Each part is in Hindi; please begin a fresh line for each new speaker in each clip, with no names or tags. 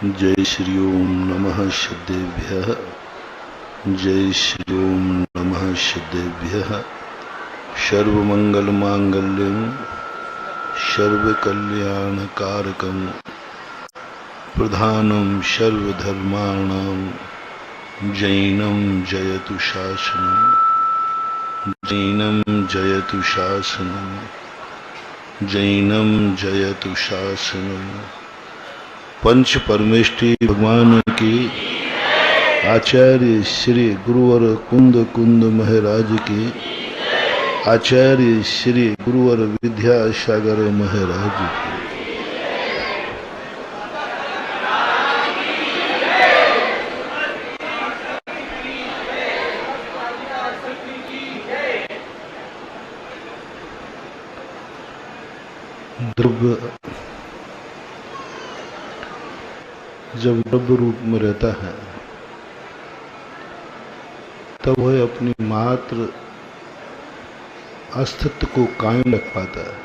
जय श्री ओम नमः सिद्धेभ्यः। जय श्री ओम नमः सिद्धेभ्यः। सर्वमंगलमांगल्यं सर्वकल्याणकारकं प्रधानं सर्वधर्माणां जैनं जयतु शासनं। जैनं जयतु शासनं। जैनं जयतु शासनं। पंच परमेष्ठी भगवान की, आचार्य श्री गुरुवर कुंद कुंद महाराज की, आचार्य श्री गुरुवर विद्यासागर महाराज की। द्रव्य जब द्रव्य रूप में रहता है तब वह अपनी मात्र अस्तित्व को कायम रख पाता है।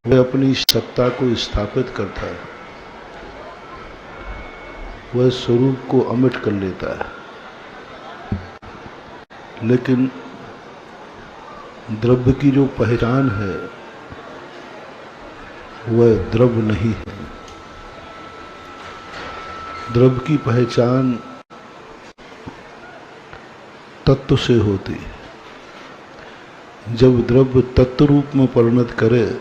वह अपनी सत्ता को स्थापित करता है। वह स्वरूप को अमिट कर लेता है। लेकिन द्रव्य की जो पहचान है वह द्रव्य नहीं है। द्रव्य की पहचान तत्व से होती है। जब द्रव्य तत्व रूप में परिणत करे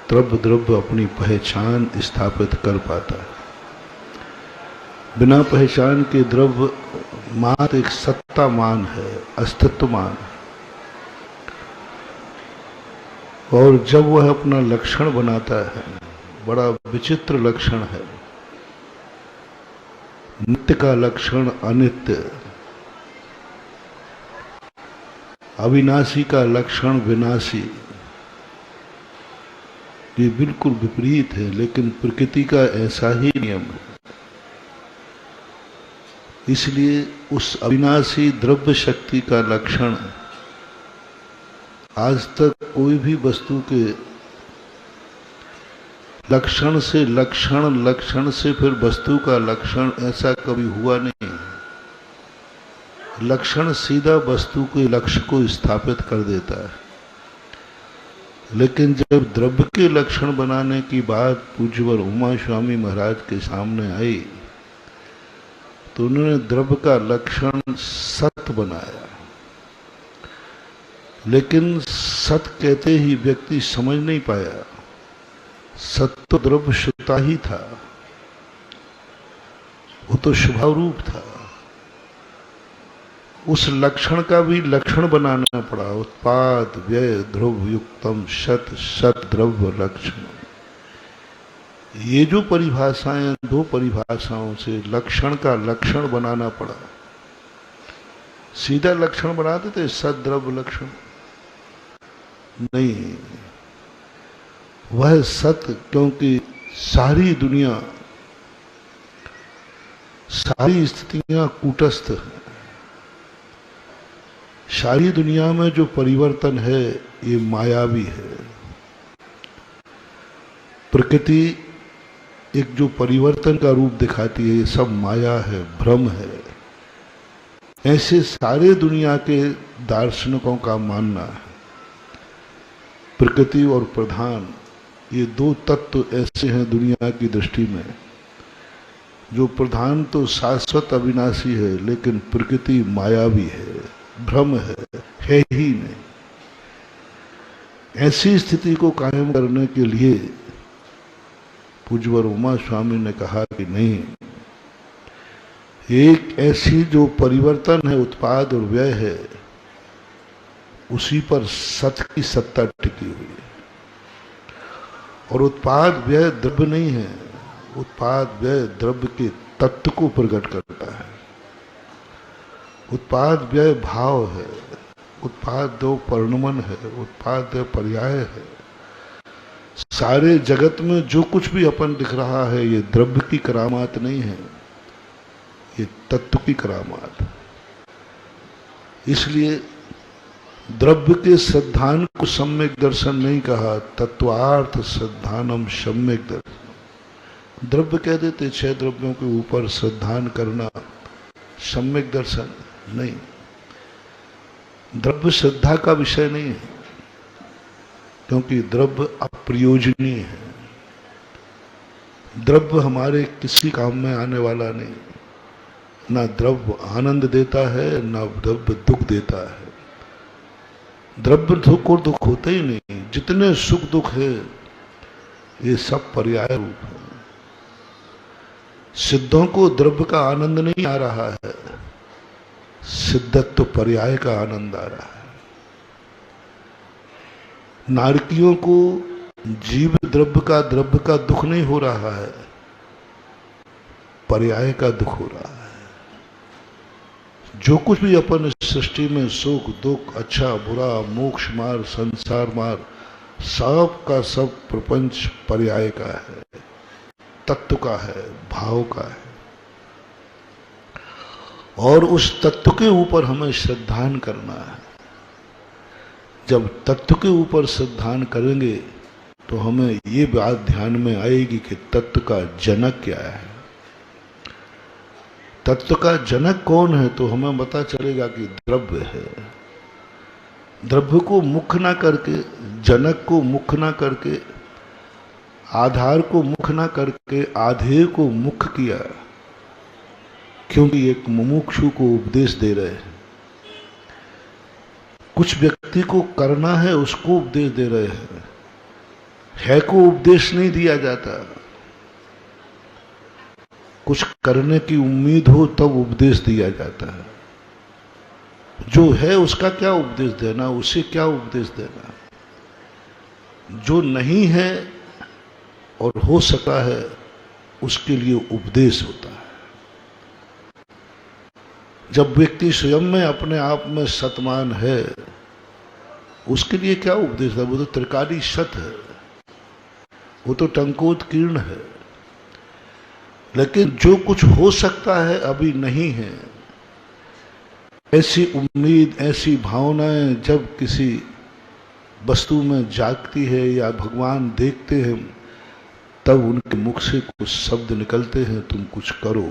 तब द्रव्य अपनी पहचान स्थापित कर पाता है। बिना पहचान के द्रव्य मात्र एक सत्तामान है, अस्तित्वमान है। और जब वह अपना लक्षण बनाता है, बड़ा विचित्र लक्षण है। नित्य का लक्षण अनित्य, अविनाशी का लक्षण विनाशी। ये बिल्कुल विपरीत है, लेकिन प्रकृति का ऐसा ही नियम है। इसलिए उस अविनाशी द्रव्य शक्ति का लक्षण आज तक कोई भी वस्तु के लक्षण से लक्षण, लक्षण से फिर वस्तु का लक्षण ऐसा कभी हुआ नहीं। लक्षण सीधा वस्तु के लक्ष्य को स्थापित कर देता है। लेकिन जब द्रव्य के लक्षण बनाने की बात पूज्यवर उमा स्वामी महाराज के सामने आई तो उन्होंने द्रव्य का लक्षण सत्य बनाया। लेकिन सत्य कहते ही व्यक्ति समझ नहीं पाया। सत्य तो द्रव्य शुद्धता ही था, वो तो स्वभाव रूप था। उस लक्षण का भी लक्षण बनाना पड़ा। उत्पाद व्यय ध्रुव युक्तम शत शत द्रव्य लक्षण। ये जो परिभाषाएं, दो परिभाषाओं से लक्षण का लक्षण बनाना पड़ा। सीधा लक्षण बनाते थे सद्द्रव्य लक्षण नहीं। वह सत्य, क्योंकि सारी दुनिया, सारी स्थितियां कूटस्थ हैं। सारी दुनिया में जो परिवर्तन है ये मायावी है। प्रकृति एक जो परिवर्तन का रूप दिखाती है, ये सब माया है, भ्रम है। ऐसे सारे दुनिया के दार्शनिकों का मानना है। प्रकृति और प्रधान, ये दो तत्व ऐसे हैं दुनिया की दृष्टि में। जो प्रधान तो शाश्वत अविनाशी है, लेकिन प्रकृति मायावी है, भ्रम है ही नहीं। ऐसी स्थिति को कायम करने के लिए पूज्यवर उमा स्वामी ने कहा कि नहीं, एक ऐसी जो परिवर्तन है, उत्पाद और व्यय है, उसी पर सत्य की सत्ता टिकी हुई है। और उत्पाद व्यय द्रव्य नहीं है। उत्पाद व्यय द्रव्य के तत्व को प्रकट करता है। उत्पाद व्यय भाव है। उत्पाद दो परिणमन है। उत्पाद दो पर्याय है। सारे जगत में जो कुछ भी अपन दिख रहा है ये द्रव्य की करामात नहीं है, ये तत्व की करामात। इसलिए द्रव्य के श्रद्धान को सम्यक दर्शन नहीं कहा, तत्वार्थ श्रद्धानम सम्यक दर्शन। द्रव्य कह देते 6 द्रव्यों के ऊपर श्रद्धान करना सम्यक दर्शन नहीं। द्रव्य श्रद्धा का विषय नहीं है, क्योंकि द्रव्य अप्रयोजनीय है। द्रव्य हमारे किसी काम में आने वाला नहीं। ना द्रव्य आनंद देता है, ना द्रव्य दुख देता है। द्रव्य सुख और दुख होते ही नहीं। जितने सुख दुख है ये सब पर्याय रूप है। सिद्धों को द्रव्य का आनंद नहीं आ रहा है, सिद्धत्व पर्याय का आनंद आ रहा है। नारकियों को जीव द्रव्य का दुख नहीं हो रहा है, पर्याय का दुख हो रहा है। जो कुछ भी अपन इस सृष्टि में सुख दुख, अच्छा बुरा, मोक्ष मार्ग, संसार मार्ग, सब का सब प्रपंच पर्याय का है, तत्व का है, भाव का है। और उस तत्व के ऊपर हमें श्रद्धान करना है। जब तत्व के ऊपर श्रद्धान करेंगे तो हमें ये बात ध्यान में आएगी कि तत्व का जनक क्या है। तत्व का जनक कौन है तो हमें पता चलेगा कि द्रव्य है। द्रव्य को मुख्य ना करके, जनक को मुख्य ना करके, आधार को मुख्य ना करके आधेय को मुख्य किया, क्योंकि एक मुमुक्षु को उपदेश दे रहे हैं। कुछ व्यक्ति को करना है उसको उपदेश दे रहे हैं, है को उपदेश नहीं दिया जाता। कुछ करने की उम्मीद हो तब उपदेश दिया जाता है। जो है उसका क्या उपदेश देना, उसे क्या उपदेश देना। जो नहीं है और हो सका है उसके लिए उपदेश होता है। जब व्यक्ति स्वयं में अपने आप में सतमान है उसके लिए क्या उपदेश है। वो तो त्रिकाली सत है, वो तो टंकोत्कीर्ण है। लेकिन जो कुछ हो सकता है अभी नहीं है, ऐसी उम्मीद, ऐसी भावनाएं जब किसी वस्तु में जागती है या भगवान देखते हैं, तब उनके मुख से कुछ शब्द निकलते हैं, तुम कुछ करो।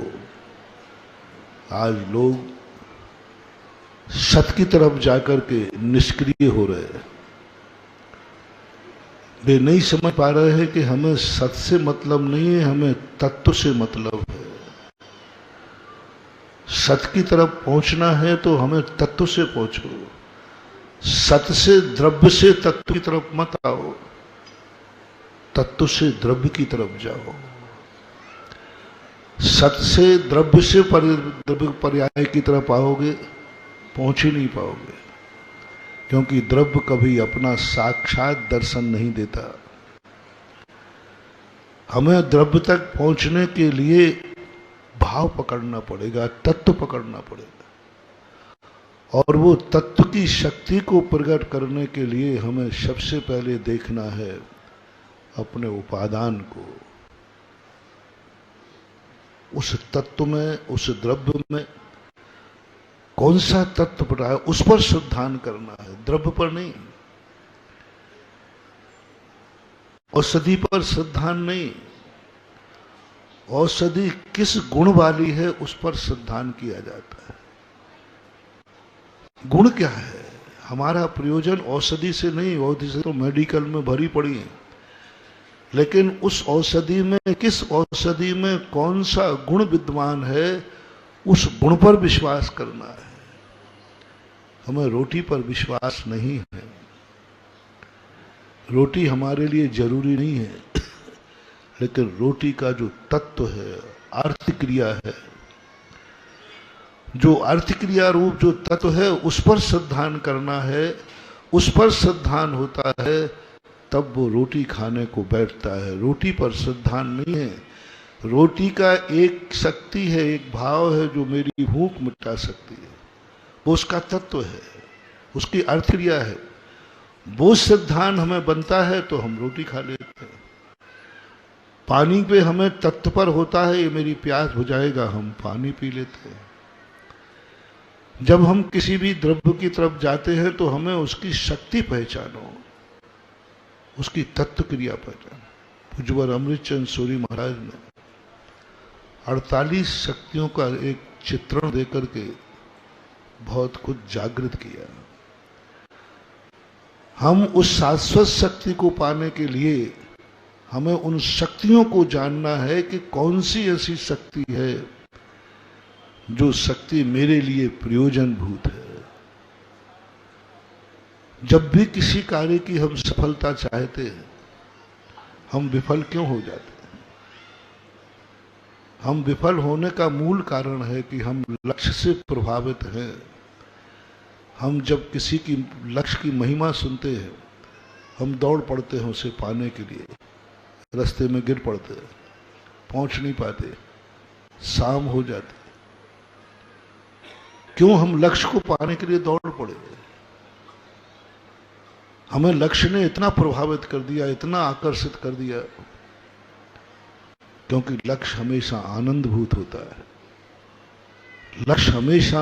आज लोग सत की तरफ जाकर के निष्क्रिय हो रहे हैं। वे नहीं समझ पा रहे हैं कि हमें सत से मतलब नहीं है, हमें तत्व से मतलब है। सत की तरफ पहुंचना है तो हमें तत्व से पहुंचो। सत से, द्रव्य से तत्व की तरफ मत आओ, तत्व से द्रव्य की तरफ जाओ। सत से, द्रव्य से द्रव्य पर्याय की तरफ आओगे, पहुंच ही नहीं पाओगे। क्योंकि द्रव्य कभी अपना साक्षात दर्शन नहीं देता। हमें द्रव्य तक पहुंचने के लिए भाव पकड़ना पड़ेगा, तत्व पकड़ना पड़ेगा। और वो तत्व की शक्ति को प्रकट करने के लिए हमें सबसे पहले देखना है अपने उपादान को। उस तत्व में, उस द्रव्य में कौन सा तत्व पड़ा है, उस पर श्रद्धान करना है, द्रव्य पर नहीं। औषधि पर श्रद्धान नहीं। औषधि किस गुण वाली है उस पर श्रद्धान किया जाता है। गुण क्या है? हमारा प्रयोजन औषधि से नहीं, औषधि से तो मेडिकल में भरी पड़ी है। लेकिन उस औषधि में, किस औषधि में कौन सा गुण विद्यमान है, उस गुण पर विश्वास करना है। हमें रोटी पर विश्वास नहीं है। रोटी हमारे लिए जरूरी नहीं है, लेकिन रोटी का जो तत्व है, अर्थ क्रिया है, जो अर्थ क्रिया रूप जो तत्व है, उस पर श्रद्धान करना है। उस पर श्रद्धान होता है तब वो रोटी खाने को बैठता है। रोटी पर श्रद्धान नहीं है। रोटी का एक शक्ति है, एक भाव है जो मेरी भूख मिटा सकती है, वो उसका तत्व है, उसकी अर्थ क्रिया है। वो श्रद्धान हमें बनता है तो हम रोटी खा लेते हैं। पानी पे हमें तत्व पर होता है, ये मेरी प्यास बुझाएगा, हम पानी पी लेते हैं। जब हम किसी भी द्रव्य की तरफ जाते हैं तो हमें उसकी शक्ति पहचानो, उसकी तत्व क्रिया पहचानो। पूज्यवर अमृतचंद सूरी महाराज ने 48 शक्तियों का एक चित्रण देकर के बहुत कुछ जागृत किया। हम उस शाश्वत शक्ति को पाने के लिए हमें उन शक्तियों को जानना है कि कौन सी ऐसी शक्ति है जो शक्ति मेरे लिए प्रयोजनभूत है। जब भी किसी कार्य की हम सफलता चाहते हैं, हम विफल क्यों हो जाते हैं? हम विफल होने का मूल कारण है कि हम लक्ष्य से प्रभावित हैं। हम जब किसी की लक्ष्य की महिमा सुनते हैं, हम दौड़ पड़ते हैं उसे पाने के लिए, रास्ते में गिर पड़ते हैं, पहुंच नहीं पाते, शाम हो जाती। क्यों हम लक्ष्य को पाने के लिए दौड़ पड़े? हमें लक्ष्य ने इतना प्रभावित कर दिया, इतना आकर्षित कर दिया, क्योंकि लक्ष्य हमेशा आनंदभूत होता है। लक्ष्य हमेशा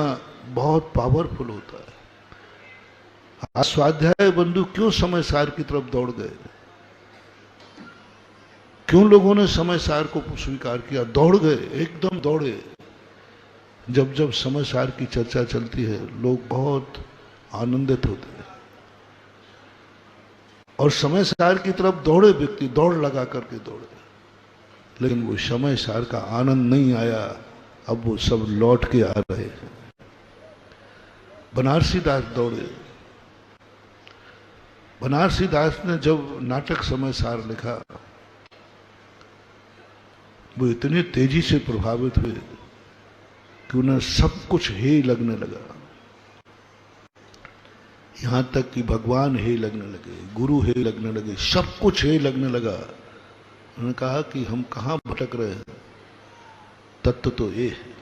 बहुत पावरफुल होता है। आज स्वाध्याय बंधु क्यों समय सार की तरफ दौड़ गए? क्यों लोगों ने समय सार को स्वीकार किया? दौड़ गए, एकदम दौड़े। जब जब समय सार की चर्चा चलती है, लोग बहुत आनंदित होते हैं और समय सार की तरफ दौड़े व्यक्ति, दौड़ लगा करके दौड़े, लेकिन वो समय सार का आनंद नहीं आया। अब वो सब लौट के आ रहे हैं। बनारसी दास दौड़े। बनारसी दास ने जब नाटक समय सार लिखा, वो इतने तेजी से प्रभावित हुए कि उन्हें सब कुछ हे लगने लगा। यहां तक कि भगवान हे लगने लगे, गुरु हे लगने लगे, सब कुछ हे लगने लगा। उन्होंने कहा कि हम कहां भटक रहे हैं, तत्व तो ये है।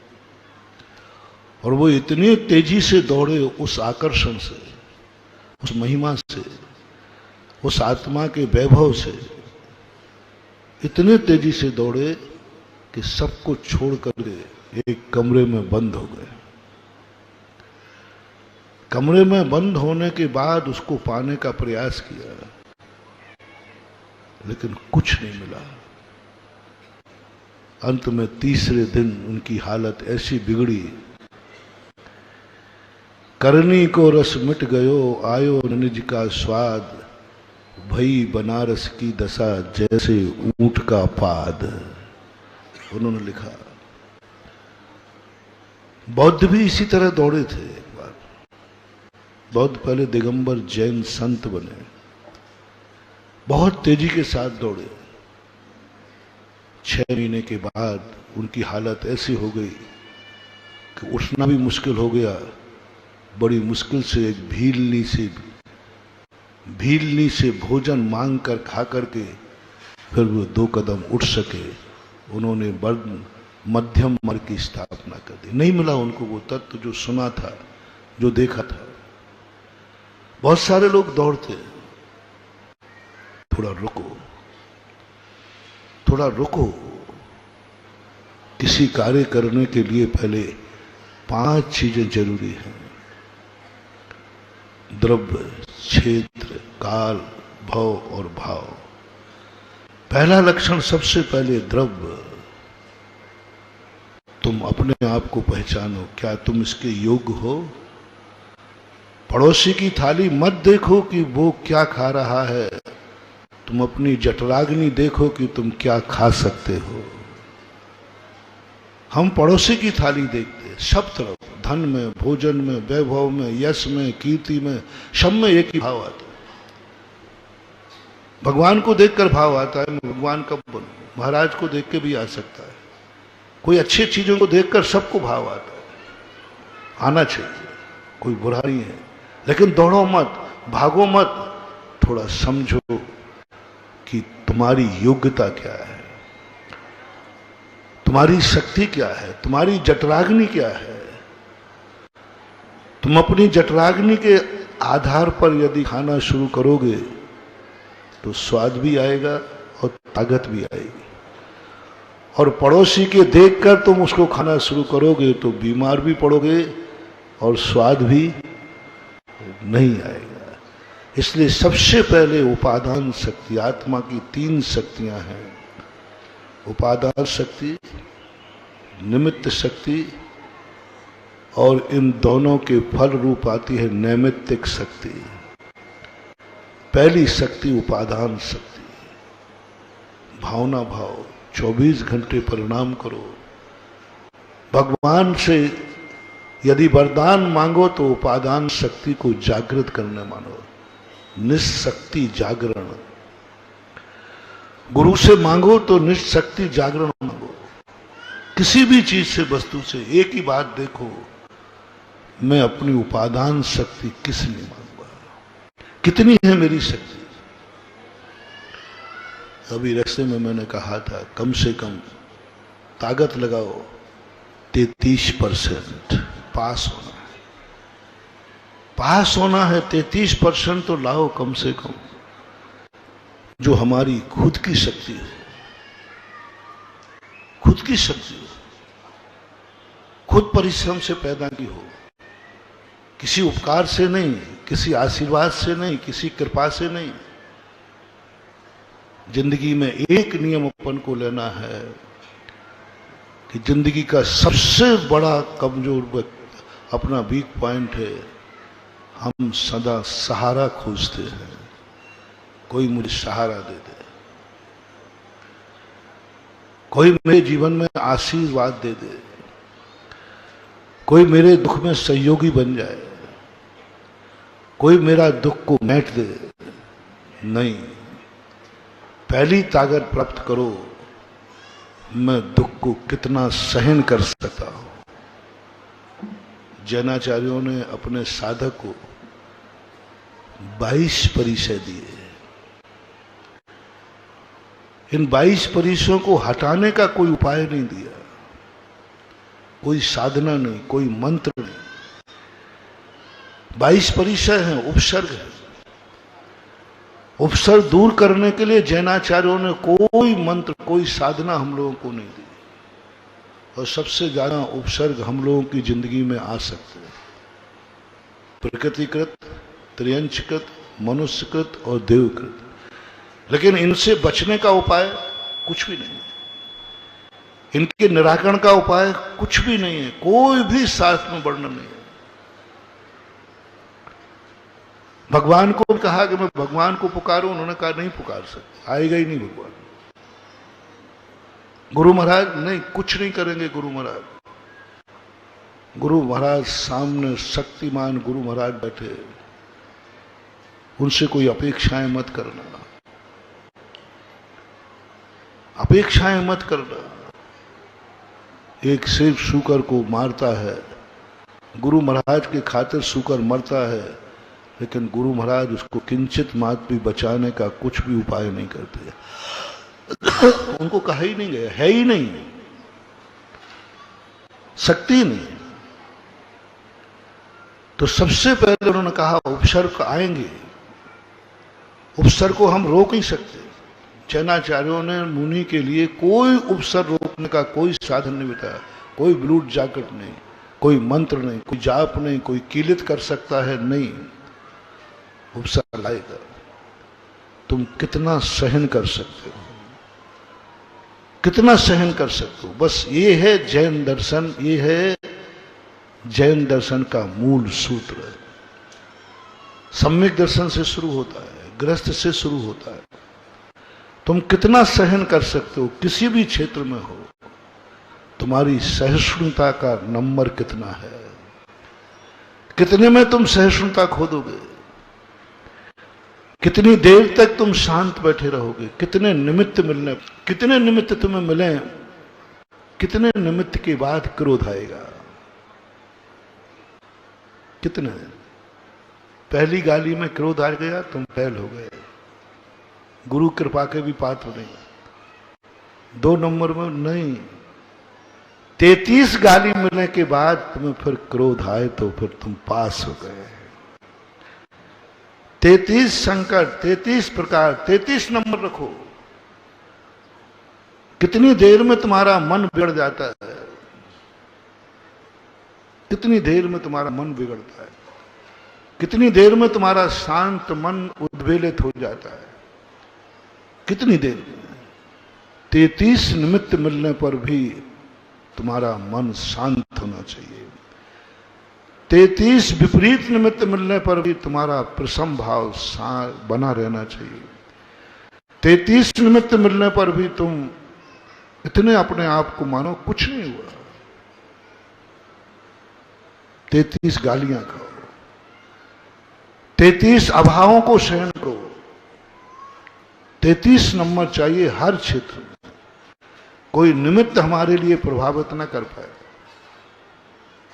और वो इतने तेजी से दौड़े उस आकर्षण से, उस महिमा से, उस आत्मा के वैभव से, इतने तेजी से दौड़े कि सब कुछ छोड़ कर एक कमरे में बंद हो गए। कमरे में बंद होने के बाद उसको पाने का प्रयास किया, लेकिन कुछ नहीं मिला। अंत में तीसरे दिन उनकी हालत ऐसी बिगड़ी, करनी को रस मिट गयो, आयो निज का स्वाद, भई बनारस की दशा जैसे ऊंट का पाद। उन्होंने लिखा। बौद्ध भी इसी तरह दौड़े थे। एक बार बौद्ध पहले दिगंबर जैन संत बने, बहुत तेजी के साथ दौड़े। 6 महीने के बाद उनकी हालत ऐसी हो गई कि उठना भी मुश्किल हो गया। बड़ी मुश्किल से एक भीलनी से भोजन मांग कर खा करके फिर वो 2 कदम उठ सके। उन्होंने मध्यम मार्ग की स्थापना कर दी। नहीं मिला उनको वो तत्व जो सुना था, जो देखा था। बहुत सारे लोग दौड़ते। थोड़ा रुको, थोड़ा रुको। किसी कार्य करने के लिए पहले 5 चीजें जरूरी हैं: द्रव्य, क्षेत्र, काल, भव और भाव। पहला लक्षण सबसे पहले द्रव्य। तुम अपने आप को पहचानो, क्या तुम इसके योग्य हो? पड़ोसी की थाली मत देखो कि वो क्या खा रहा है, तुम अपनी जठराग्नि देखो कि तुम क्या खा सकते हो। हम पड़ोसी की थाली देखते हैं सब तरफ, धन में, भोजन में, वैभव में, यश में, कीर्ति में, सब में एक ही भाव आता है। भगवान को देखकर भाव आता है मैं भगवान कब बनूं। महाराज को देख के भी आ सकता है। कोई अच्छी चीजों को देखकर सबको भाव आता है, आना चाहिए, कोई बुरा नहीं है। लेकिन दौड़ो मत, भागो मत। थोड़ा समझो कि तुम्हारी योग्यता क्या है, तुम्हारी शक्ति क्या है, तुम्हारी जठराग्नि क्या है। तुम अपनी जठराग्नि के आधार पर यदि खाना शुरू करोगे तो स्वाद भी आएगा और ताकत भी आएगी। और पड़ोसी के देखकर तुम उसको खाना शुरू करोगे तो बीमार भी पड़ोगे और स्वाद भी नहीं आएगा। इसलिए सबसे पहले उपादान शक्ति, आत्मा की 3 शक्तियां हैं, उपादान शक्ति, निमित्त शक्ति, और इन दोनों के फल रूप आती है नैमित्तिक शक्ति। पहली शक्ति उपादान शक्ति, भावना भाव, 24 घंटे परिणाम करो। भगवान से यदि वरदान मांगो तो उपादान शक्ति को जागृत करने मानो, निशक्ति जागरण। गुरु से मांगो तो निशक्ति जागरण मांगो। किसी भी चीज से, वस्तु से एक ही बात देखो, मैं अपनी उपादान शक्ति किस लिए मांगूंगा, कितनी है मेरी शक्ति। अभी रास्ते में मैंने कहा था कम से कम ताकत लगाओ 33%, पास होना है। पास होना है 33% तो लाओ कम से कम, जो हमारी खुद की शक्ति हो, खुद की शक्ति हो, खुद परिश्रम से पैदा की हो, किसी उपकार से नहीं, किसी आशीर्वाद से नहीं, किसी कृपा से नहीं। जिंदगी में एक नियम अपन को लेना है कि जिंदगी का सबसे बड़ा कमजोर अपना वीक पॉइंट है, हम सदा सहारा खोजते हैं। कोई मुझे सहारा दे दे, कोई मेरे जीवन में आशीर्वाद दे दे, कोई मेरे दुख में सहयोगी बन जाए, कोई मेरा दुख को मैट दे। नहीं, पहली ताकत प्राप्त करो, मैं दुख को कितना सहन कर सकता हूं। जैनाचार्यों ने अपने साधक को 22 परिचय दिए। इन 22 परिचयों को हटाने का कोई उपाय नहीं दिया, कोई साधना नहीं, कोई मंत्र नहीं। 22 परिचय हैं, उपसर्ग है। उपसर्ग दूर करने के लिए जैनाचार्यों ने कोई मंत्र, कोई साधना हम लोगों को नहीं दी। और सबसे ज्यादा उपसर्ग हम लोगों की जिंदगी में आ सकते हैं, प्रकृतिकृत, त्रियंचकृत, मनुष्यकृत और देवकृत। लेकिन इनसे बचने का उपाय कुछ भी नहीं है, इनके निराकरण का उपाय कुछ भी नहीं है, कोई भी शास्त्र में वर्णन नहीं है। भगवान को कहा कि मैं भगवान को पुकारूं, उन्होंने कहा नहीं पुकार सकते, आएगा ही नहीं भगवान। गुरु महाराज नहीं, कुछ नहीं करेंगे गुरु महाराज। गुरु महाराज सामने शक्तिमान गुरु महाराज बैठे, उनसे कोई अपेक्षाएं मत करना, अपेक्षाएं मत करना। एक शेर सूकर को मारता है, गुरु महाराज के खातिर सूकर मरता है, लेकिन गुरु महाराज उसको किंचित मात्र भी बचाने का कुछ भी उपाय नहीं करते। उनको कहा ही नहीं गया, है ही नहीं, शक्ति नहीं। तो सबसे पहले उन्होंने कहा उपसर्ग आएंगे, उपसर्ग को हम रोक नहीं सकते। जैनाचार्यों ने मुनि के लिए कोई उपसर्ग रोकने का कोई साधन नहीं बताया, कोई ब्लूट जैकेट नहीं, कोई मंत्र नहीं, कोई जाप नहीं, कोई कीलित कर सकता है नहीं, उपसर्ग लाएगा। तुम कितना सहन कर सकते हो, कितना सहन कर सकते हो। बस ये है जैन दर्शन, ये है जैन दर्शन का मूल सूत्र। सम्यक दर्शन से शुरू होता है, गृहस्थ से शुरू होता है। तुम कितना सहन कर सकते हो, किसी भी क्षेत्र में हो, तुम्हारी सहिष्णुता का नंबर कितना है, कितने में तुम सहिष्णुता खो दोगे, कितनी देर तक तुम शांत बैठे रहोगे, कितने निमित्त मिलने, कितने निमित्त तुम्हें मिले, कितने निमित्त के बाद क्रोध आएगा, कितने। पहली गाली में क्रोध आ गया, तुम फैल हो गए, गुरु कृपा के भी पात्र नहीं। 2 नंबर में नहीं, 33 गाली मिलने के बाद तुम्हें फिर क्रोध आए तो फिर तुम पास हो गए। 33 संकट, 33 प्रकार, 33 नंबर रखो। कितनी देर में तुम्हारा मन बिगड़ जाता है, कितनी देर में तुम्हारा मन बिगड़ता है, कितनी देर में तुम्हारा शांत मन उद्वेलित हो जाता है, कितनी देर में। 33 निमित्त मिलने पर भी तुम्हारा मन शांत होना चाहिए। 33 विपरीत निमित्त मिलने पर भी तुम्हारा प्रसन्न भाव बना रहना चाहिए। 33 निमित्त मिलने पर भी तुम इतने अपने आप को मानो कुछ नहीं हुआ। 33 गालियां खाओ, 33 अभावों को सहन करो। 33 नंबर चाहिए हर क्षेत्र में। कोई निमित्त हमारे लिए प्रभावित न कर पाए,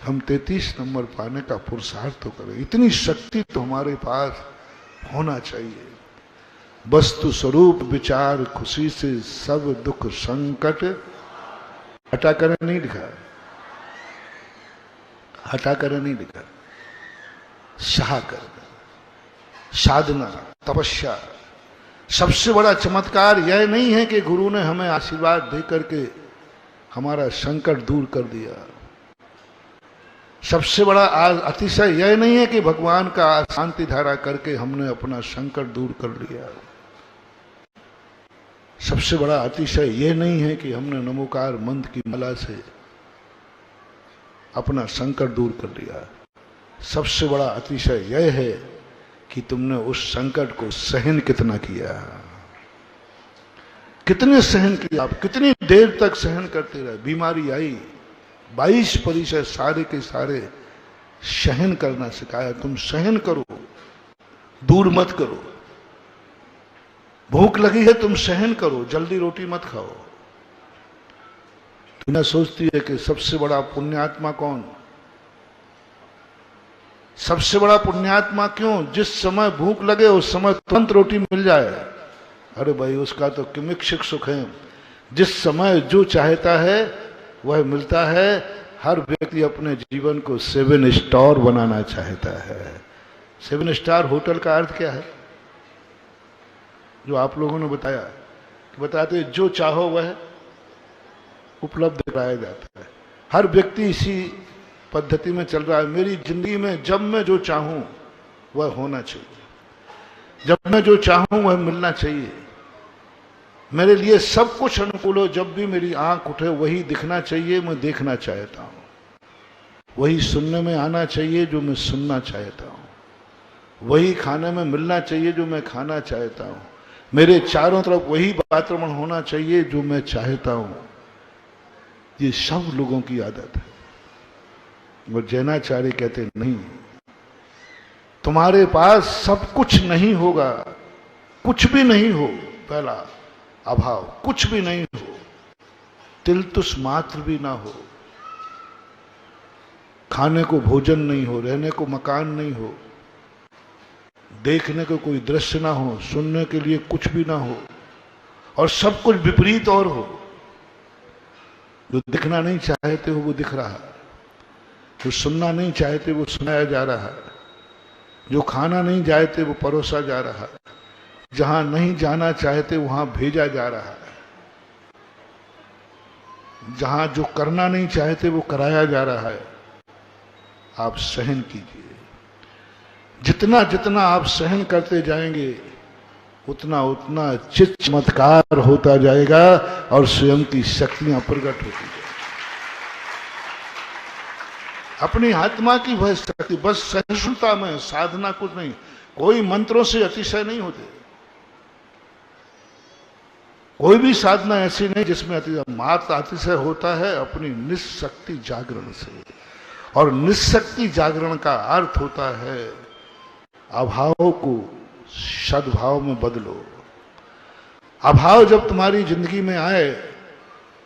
हम 33 नंबर पाने का पुरुषार्थ तो करें। इतनी शक्ति तो हमारे पास होना चाहिए। वस्तु स्वरूप विचार खुशी से सब दुख संकट हटा कर नहीं लिखा, हटा कर नहीं लिखा, सहा कर, साधना, तपस्या। सबसे बड़ा चमत्कार यह नहीं है कि गुरु ने हमें आशीर्वाद दे करके हमारा संकट दूर कर दिया। सबसे बड़ा अतिशय यह नहीं है कि भगवान का शांति धारा करके हमने अपना संकट दूर कर लिया। सबसे बड़ा अतिशय यह नहीं है कि हमने नमोकार मंत्र की माला से अपना संकट दूर कर लिया। सबसे बड़ा अतिशय यह है कि तुमने उस संकट को सहन कितना किया, कितने सहन किया। आप कितनी देर तक सहन करते रहे। बीमारी आई, 22% सारे के सारे सहन करना सिखाया। तुम सहन करो, दूर मत करो। भूख लगी है, तुम सहन करो, जल्दी रोटी मत खाओ। दुनिया सोचती है कि सबसे बड़ा पुण्यात्मा कौन? सबसे बड़ा पुण्यात्मा क्यों? जिस समय भूख लगे उस समय तुरंत रोटी मिल जाए। अरे भाई, उसका तो किमिक्षिक सुख है। जिस समय जो चाहता है वह मिलता है। हर व्यक्ति अपने जीवन को 7 स्टार बनाना चाहता है। 7 स्टार होटल का अर्थ क्या है? जो आप लोगों ने बताया कि बताते जो चाहो वह उपलब्ध कराया जाता है। हर व्यक्ति इसी पद्धति में चल रहा है। मेरी जिंदगी में जब मैं जो चाहूं वह होना चाहिए, जब मैं जो चाहूं वह मिलना चाहिए। मेरे लिए सब कुछ अनुकूल हो। जब भी मेरी आंख उठे वही दिखना चाहिए मैं देखना चाहता हूं, वही सुनने में आना चाहिए जो मैं सुनना चाहता हूं, वही खाने में मिलना चाहिए जो मैं खाना चाहता हूं। मेरे चारों तरफ वही वातावरण होना चाहिए जो मैं चाहता हूं। ये सब लोगों की आदत है। वो जैनाचार्य कहते नहीं, तुम्हारे पास सब कुछ नहीं होगा, कुछ भी नहीं हो। पहला अभाव, कुछ भी नहीं हो, तिलतुस मात्र भी ना हो। खाने को भोजन नहीं हो, रहने को मकान नहीं हो, देखने को कोई दृश्य ना हो, सुनने के लिए कुछ भी ना हो, और सब कुछ विपरीत और हो। जो दिखना नहीं चाहते हो वो दिख रहा है, जो सुनना नहीं चाहते वो सुनाया जा रहा है, जो खाना नहीं चाहते वो परोसा जा रहा है, जहां नहीं जाना चाहते वहां भेजा जा रहा है, जहां जो करना नहीं चाहते वो कराया जा रहा है। आप सहन कीजिए। जितना जितना आप सहन करते जाएंगे उतना उतना चित चमत्कार होता जाएगा और स्वयं की शक्तियां प्रकट होती जाएगी। अपनी आत्मा की वह शक्ति बस सहिष्णुता में, साधना कुछ नहीं। कोई मंत्रों से अतिशय नहीं होते। कोई भी साधना ऐसी नहीं जिसमें मात्र अतिशय होता है अपनी निशक्ति जागरण से। और निशक्ति जागरण का अर्थ होता है अभाव को सद्भाव में बदलो। अभाव जब तुम्हारी जिंदगी में आए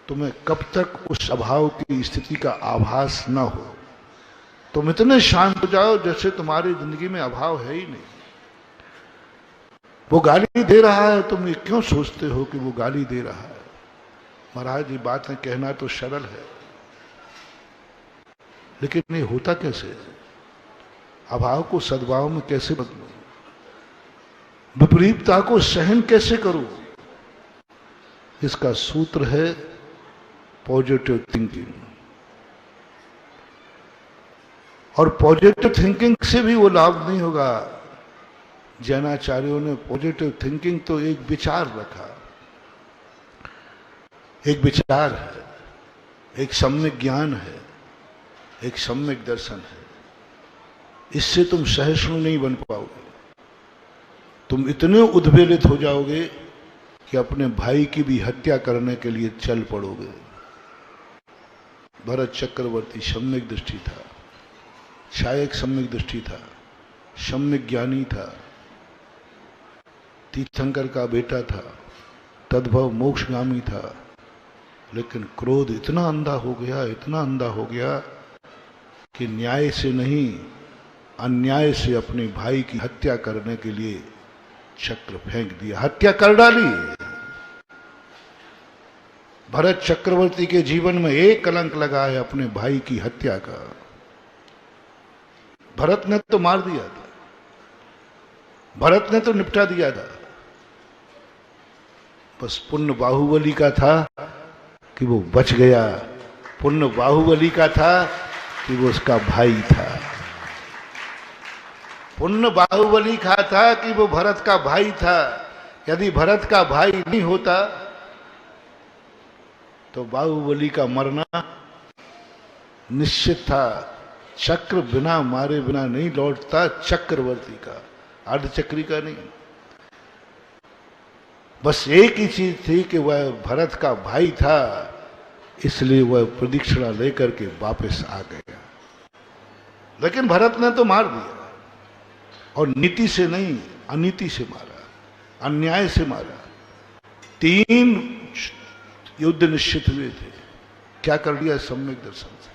तुम्हें कब तक उस अभाव की स्थिति का आभास न हो। तुम इतने शांत हो जाओ जैसे तुम्हारी जिंदगी में अभाव है ही नहीं। वो गाली दे रहा है, तुम ये क्यों सोचते हो कि वो गाली दे रहा है? महाराज ये बातें कहना तो सरल है, लेकिन ये होता कैसे? अभाव को सद्भाव में कैसे बदलूं? विपरीतता को सहन कैसे करूं? इसका सूत्र है पॉजिटिव थिंकिंग। और पॉजिटिव थिंकिंग से भी वो लाभ नहीं होगा। जैनाचार्यों ने पॉजिटिव थिंकिंग तो एक विचार रखा, एक विचार है, एक सम्यक ज्ञान है, एक सम्यक दर्शन है। इससे तुम सहिष्णु नहीं बन पाओगे। तुम इतने उद्वेलित हो जाओगे कि अपने भाई की भी हत्या करने के लिए चल पड़ोगे। भरत चक्रवर्ती सम्यक दृष्टि था, शायद सम्यक दृष्टि था, सम्यक ज्ञानी था, तीर्थंकर का बेटा था, तद्भव मोक्षगामी था, लेकिन क्रोध इतना अंधा हो गया, इतना अंधा हो गया कि न्याय से नहीं अन्याय से अपने भाई की हत्या करने के लिए चक्र फेंक दिया, हत्या कर डाली। भरत चक्रवर्ती के जीवन में एक कलंक लगा है अपने भाई की हत्या का। भरत ने तो मार दिया था, भरत ने तो निपटा दिया था, बस पुण्य बाहुबली का था कि वो बच गया। पुण्य बाहुबली का था कि वो उसका भाई था। पुण्य बाहुबली का था कि वो भरत का भाई था। यदि भरत का भाई नहीं होता तो बाहुबली का मरना निश्चित था। चक्र बिना मारे बिना नहीं लौटता, चक्रवर्ती का, अर्धचक्री का नहीं। बस एक ही चीज थी कि वह भरत का भाई था, इसलिए वह प्रदक्षिणा लेकर के वापस आ गया। लेकिन भरत ने तो मार दिया, और नीति से नहीं अनीति से मारा, अन्याय से मारा। 3 युद्ध निश्चित हुए थे। क्या कर दिया सम्यक दर्शन से?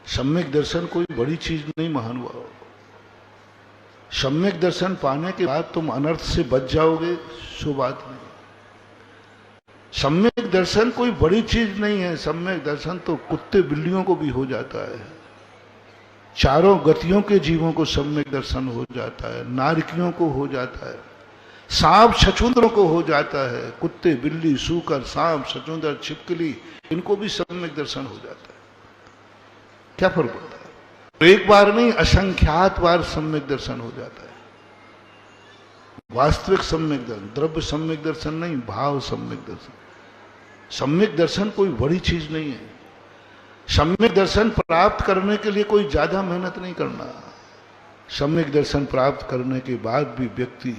सम्यक दर्शन कोई बड़ी चीज नहीं महानुभाव। सम्यक दर्शन पाने के बाद तुम अनर्थ से बच जाओगे, सो बात नहीं। सम्यक दर्शन कोई बड़ी चीज नहीं है। सम्यक दर्शन तो कुत्ते बिल्लियों को भी हो जाता है, चारों गतियों के जीवों को सम्यक दर्शन हो जाता है, नारकियों को हो जाता है, सांप छछूंदरों को हो जाता है, कुत्ते बिल्ली सूकर सांप छछूंदर छिपकली, इनको भी सम्यक दर्शन हो जाता है। क्या फर्क पड़ता है? तो एक बार नहीं, असंख्यात बार सम्यक दर्शन हो जाता है। वास्तविक सम्यक दर्शन, द्रव्य सम्यक दर्शन नहीं, भाव सम्यक दर्शन। सम्यक दर्शन कोई बड़ी चीज नहीं है। सम्यक दर्शन प्राप्त करने के लिए कोई ज्यादा मेहनत नहीं करना। सम्यक दर्शन प्राप्त करने के बाद भी व्यक्ति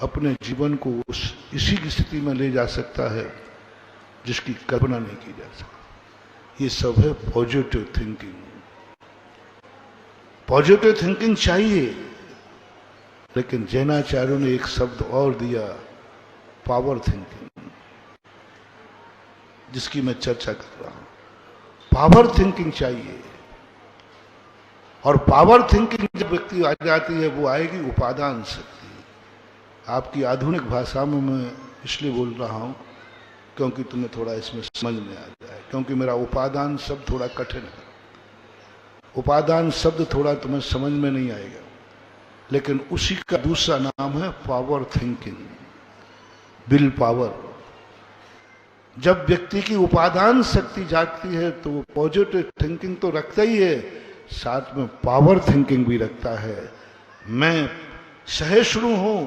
अपने जीवन को इसी की स्थिति में ले जा सकता है जिसकी कल्पना नहीं की जा सकती। ये सब है पॉजिटिव थिंकिंग। पॉजिटिव थिंकिंग चाहिए, लेकिन जैनाचार्यों ने एक शब्द और दिया, पावर थिंकिंग, जिसकी मैं चर्चा कर रहा हूं। पावर थिंकिंग चाहिए, और पावर थिंकिंग जब व्यक्ति आ जाती है वो आएगी उपादान शक्ति। आपकी आधुनिक भाषा में मैं इसलिए बोल रहा हूं क्योंकि तुम्हें थोड़ा इसमें समझ में आ जाए, क्योंकि मेरा उपादान शब्द थोड़ा कठिन है। उपादान शब्द थोड़ा तुम्हें समझ में नहीं आएगा, लेकिन उसी का दूसरा नाम है पावर थिंकिंग, विल पावर। जब व्यक्ति की उपादान शक्ति जागती है तो वो पॉजिटिव थिंकिंग तो रखता ही है, साथ में पावर थिंकिंग भी रखता है। मैं सहिष्णु हूं,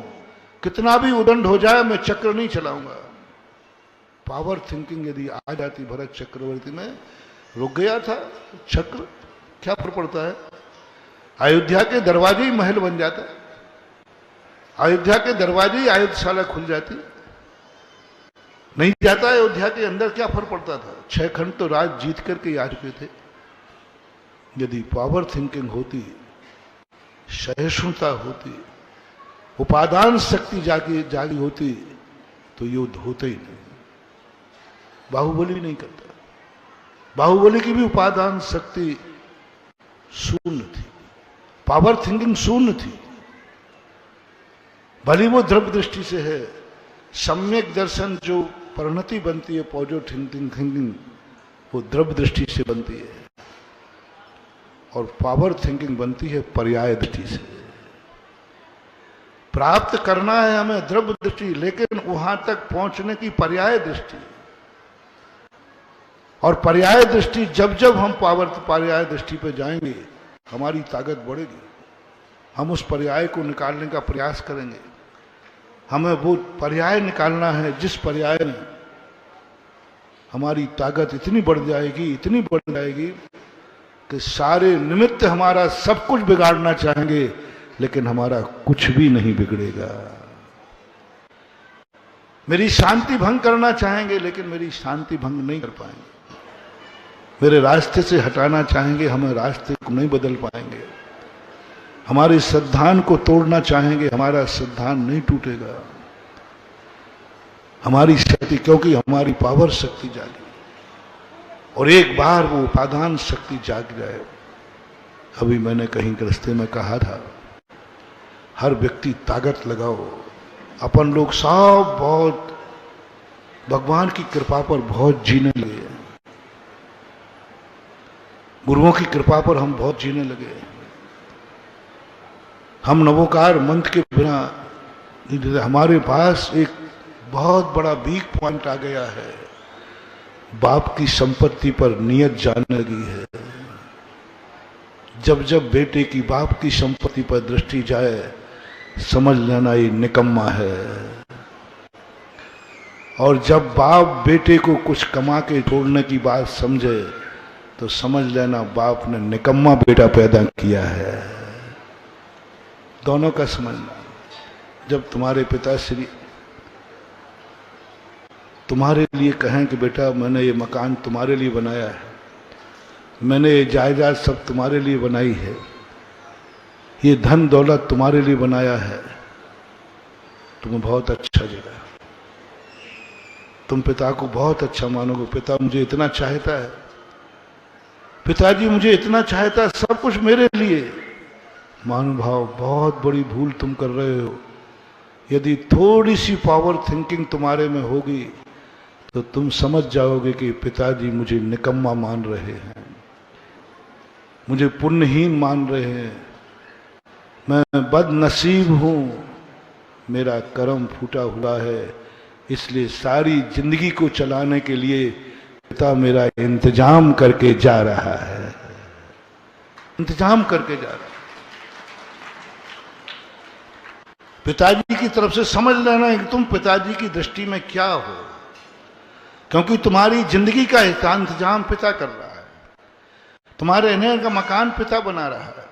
कितना भी उदंड हो जाए मैं चक्र नहीं चलाऊंगा। पावर थिंकिंग यदि आ जाती भरत चक्रवर्ती में, रुक गया था चक्र, क्या फर्क पड़ता है? अयोध्या के दरवाजे ही महल बन जाता, अयोध्या के दरवाजे ही आयुधशाला खुल जाती। नहीं जाता अयोध्या के अंदर, क्या फर्क पड़ता था? 6 खंड तो राज जीत करके आ चुके थे। यदि पावर थिंकिंग होती, सहिष्णुता होती, उपादान शक्ति जागी होती तो युद्ध होते ही नहीं। बाहुबली नहीं करता। बाहुबली की भी उपादान शक्ति शून्य थी, पावर थिंकिंग शून्य थी। भली वो द्रव्य दृष्टि से है। सम्यक दर्शन जो परिणति बनती है पॉजिटिव थिंकिंग, वो द्रव्य दृष्टि से बनती है, और पावर थिंकिंग बनती है पर्याय दृष्टि से। प्राप्त करना है हमें द्रव्य दृष्टि, लेकिन वहां तक पहुंचने की पर्याय दृष्टि। और पर्याय दृष्टि, जब जब हम पर्याय दृष्टि पे जाएंगे हमारी ताकत बढ़ेगी। हम उस पर्याय को निकालने का प्रयास करेंगे। हमें वो पर्याय निकालना है जिस पर्याय में हमारी ताकत इतनी बढ़ जाएगी, इतनी बढ़ जाएगी कि सारे निमित्त हमारा सब कुछ बिगाड़ना चाहेंगे लेकिन हमारा कुछ भी नहीं बिगड़ेगा। मेरी शांति भंग करना चाहेंगे लेकिन मेरी शांति भंग नहीं कर पाएंगे। मेरे रास्ते से हटाना चाहेंगे, हमें रास्ते को नहीं बदल पाएंगे। हमारे सिद्धांत को तोड़ना चाहेंगे, हमारा सिद्धांत नहीं टूटेगा। हमारी शक्ति, क्योंकि हमारी पावर शक्ति जागी और एक बार वो उपादान शक्ति जाग जाए। अभी मैंने कहीं रास्ते में कहा था, हर व्यक्ति ताकत लगाओ। अपन लोग सब बहुत भगवान की कृपा पर बहुत जीने लगे, गुरुओं की कृपा पर हम बहुत जीने लगे। हम नवोकार मंत्र के बिना, हमारे पास एक बहुत बड़ा वीक पॉइंट आ गया है। बाप की संपत्ति पर नियत जाने लगी है। जब जब बेटे की बाप की संपत्ति पर दृष्टि जाए समझ लेना ये निकम्मा है। और जब बाप बेटे को कुछ कमा के छोड़ने की बात समझे तो समझ लेना बाप ने निकम्मा बेटा पैदा किया है। दोनों का समझना। जब तुम्हारे पिताश्री तुम्हारे लिए कहें कि बेटा मैंने ये मकान तुम्हारे लिए बनाया है, मैंने ये जायदाद सब तुम्हारे लिए बनाई है, ये धन दौलत तुम्हारे लिए बनाया है, तुम्हें बहुत अच्छा लगा। तुम पिता को बहुत अच्छा मानोगे। पिता मुझे इतना चाहता है, पिताजी मुझे इतना चाहता है, सब कुछ मेरे लिए। महानुभाव, बहुत बड़ी भूल तुम कर रहे हो। यदि थोड़ी सी पावर थिंकिंग तुम्हारे में होगी तो तुम समझ जाओगे कि पिताजी मुझे निकम्मा मान रहे हैं, मुझे पुण्यहीन मान रहे हैं, मैं बदनसीब हूं, मेरा कर्म फूटा हुआ है, इसलिए सारी जिंदगी को चलाने के लिए पिता मेरा इंतजाम करके जा रहा है, इंतजाम करके जा रहा है। पिताजी की तरफ से समझ लेना कि तुम पिताजी की दृष्टि में क्या हो, क्योंकि तुम्हारी जिंदगी का इंतजाम पिता कर रहा है। तुम्हारे रहने का मकान पिता बना रहा है,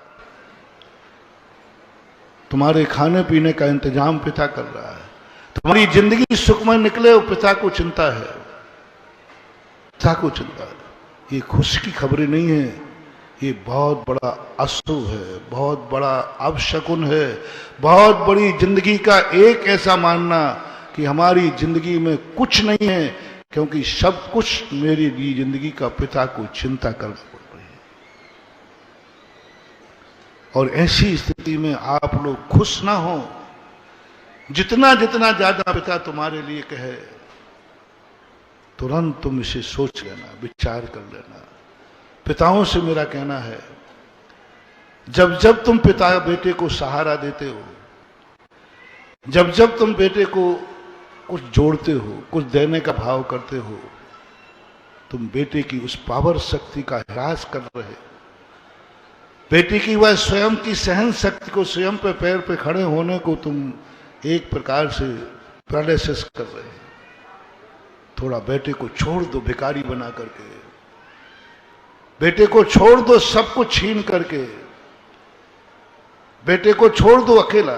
तुम्हारे खाने पीने का इंतजाम पिता कर रहा है। तुम्हारी जिंदगी सुखमय निकले वो पिता को चिंता है, पिता को चिंता है। ये खुशी की खबरें नहीं है, ये बहुत बड़ा अशुभ है, बहुत बड़ा अपशकुन है। बहुत बड़ी जिंदगी का एक ऐसा मानना कि हमारी जिंदगी में कुछ नहीं है, क्योंकि सब कुछ मेरी जिंदगी का पिता को चिंता करना पड़ रही है। और ऐसी स्थिति में आप लोग खुश ना हो। जितना जितना ज्यादा पिता तुम्हारे लिए कहे तुरंत तुम इसे सोच लेना, विचार कर लेना। पिताओं से मेरा कहना है, जब जब तुम पिता बेटे को सहारा देते हो, जब जब तुम बेटे को कुछ जोड़ते हो, कुछ देने का भाव करते हो, तुम बेटे की उस पावर शक्ति का ह्रास कर रहे हो। बेटे की वह स्वयं की सहन शक्ति को, स्वयं पे पैर पे खड़े होने को तुम एक प्रकार से पैरालिसिस कर रहे हो। थोड़ा बेटे को छोड़ दो भिखारी बना करके, बेटे को छोड़ दो सब कुछ छीन करके, बेटे को छोड़ दो अकेला,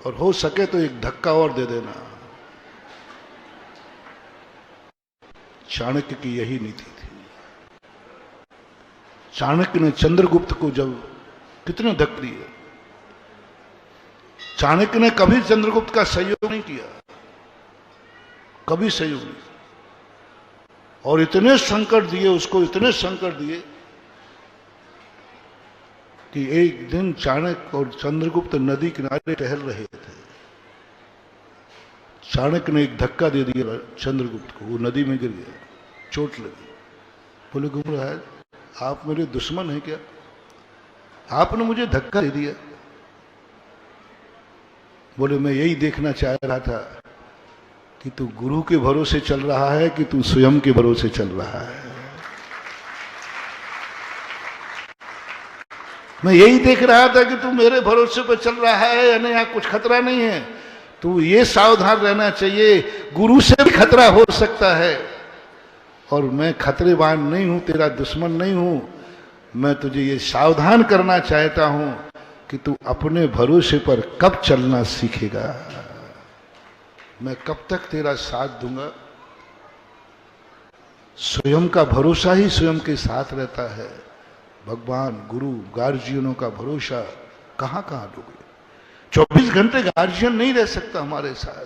और हो सके तो एक धक्का और दे देना। चाणक्य की यही नीति थी। चाणक्य ने चंद्रगुप्त को जब कितने धक्के दिए, चाणक्य ने कभी चंद्रगुप्त का सहयोग नहीं किया, कभी सहयोग नहीं। और इतने संकट दिए उसको, इतने संकट दिए कि एक दिन चाणक्य और चंद्रगुप्त नदी किनारे टहल रहे थे। चाणक्य ने एक धक्का दे दिया चंद्रगुप्त को, वो नदी में गिर गया, चोट लगी। बोले घूम रहा है, आप मेरे दुश्मन हैं क्या? आपने मुझे धक्का दे दिया। बोले मैं यही देखना चाह रहा था कि तू गुरु के भरोसे चल रहा है कि तू स्वयं के भरोसे चल रहा है। मैं यही देख रहा था कि तू मेरे भरोसे पर चल रहा है या नहीं, यहाँ कुछ खतरा नहीं है। तू ये सावधान रहना चाहिए, गुरु से भी खतरा हो सकता है, और मैं खतरेवान नहीं हूं, तेरा दुश्मन नहीं हूं। मैं तुझे ये सावधान करना चाहता हूं कि तू अपने भरोसे पर कब चलना सीखेगा। मैं कब तक तेरा साथ दूंगा। स्वयं का भरोसा ही स्वयं के साथ रहता है। भगवान, गुरु, गार्जियनों का भरोसा कहां कहां लोगे। 24 घंटे गार्जियन नहीं रह सकता हमारे साथ।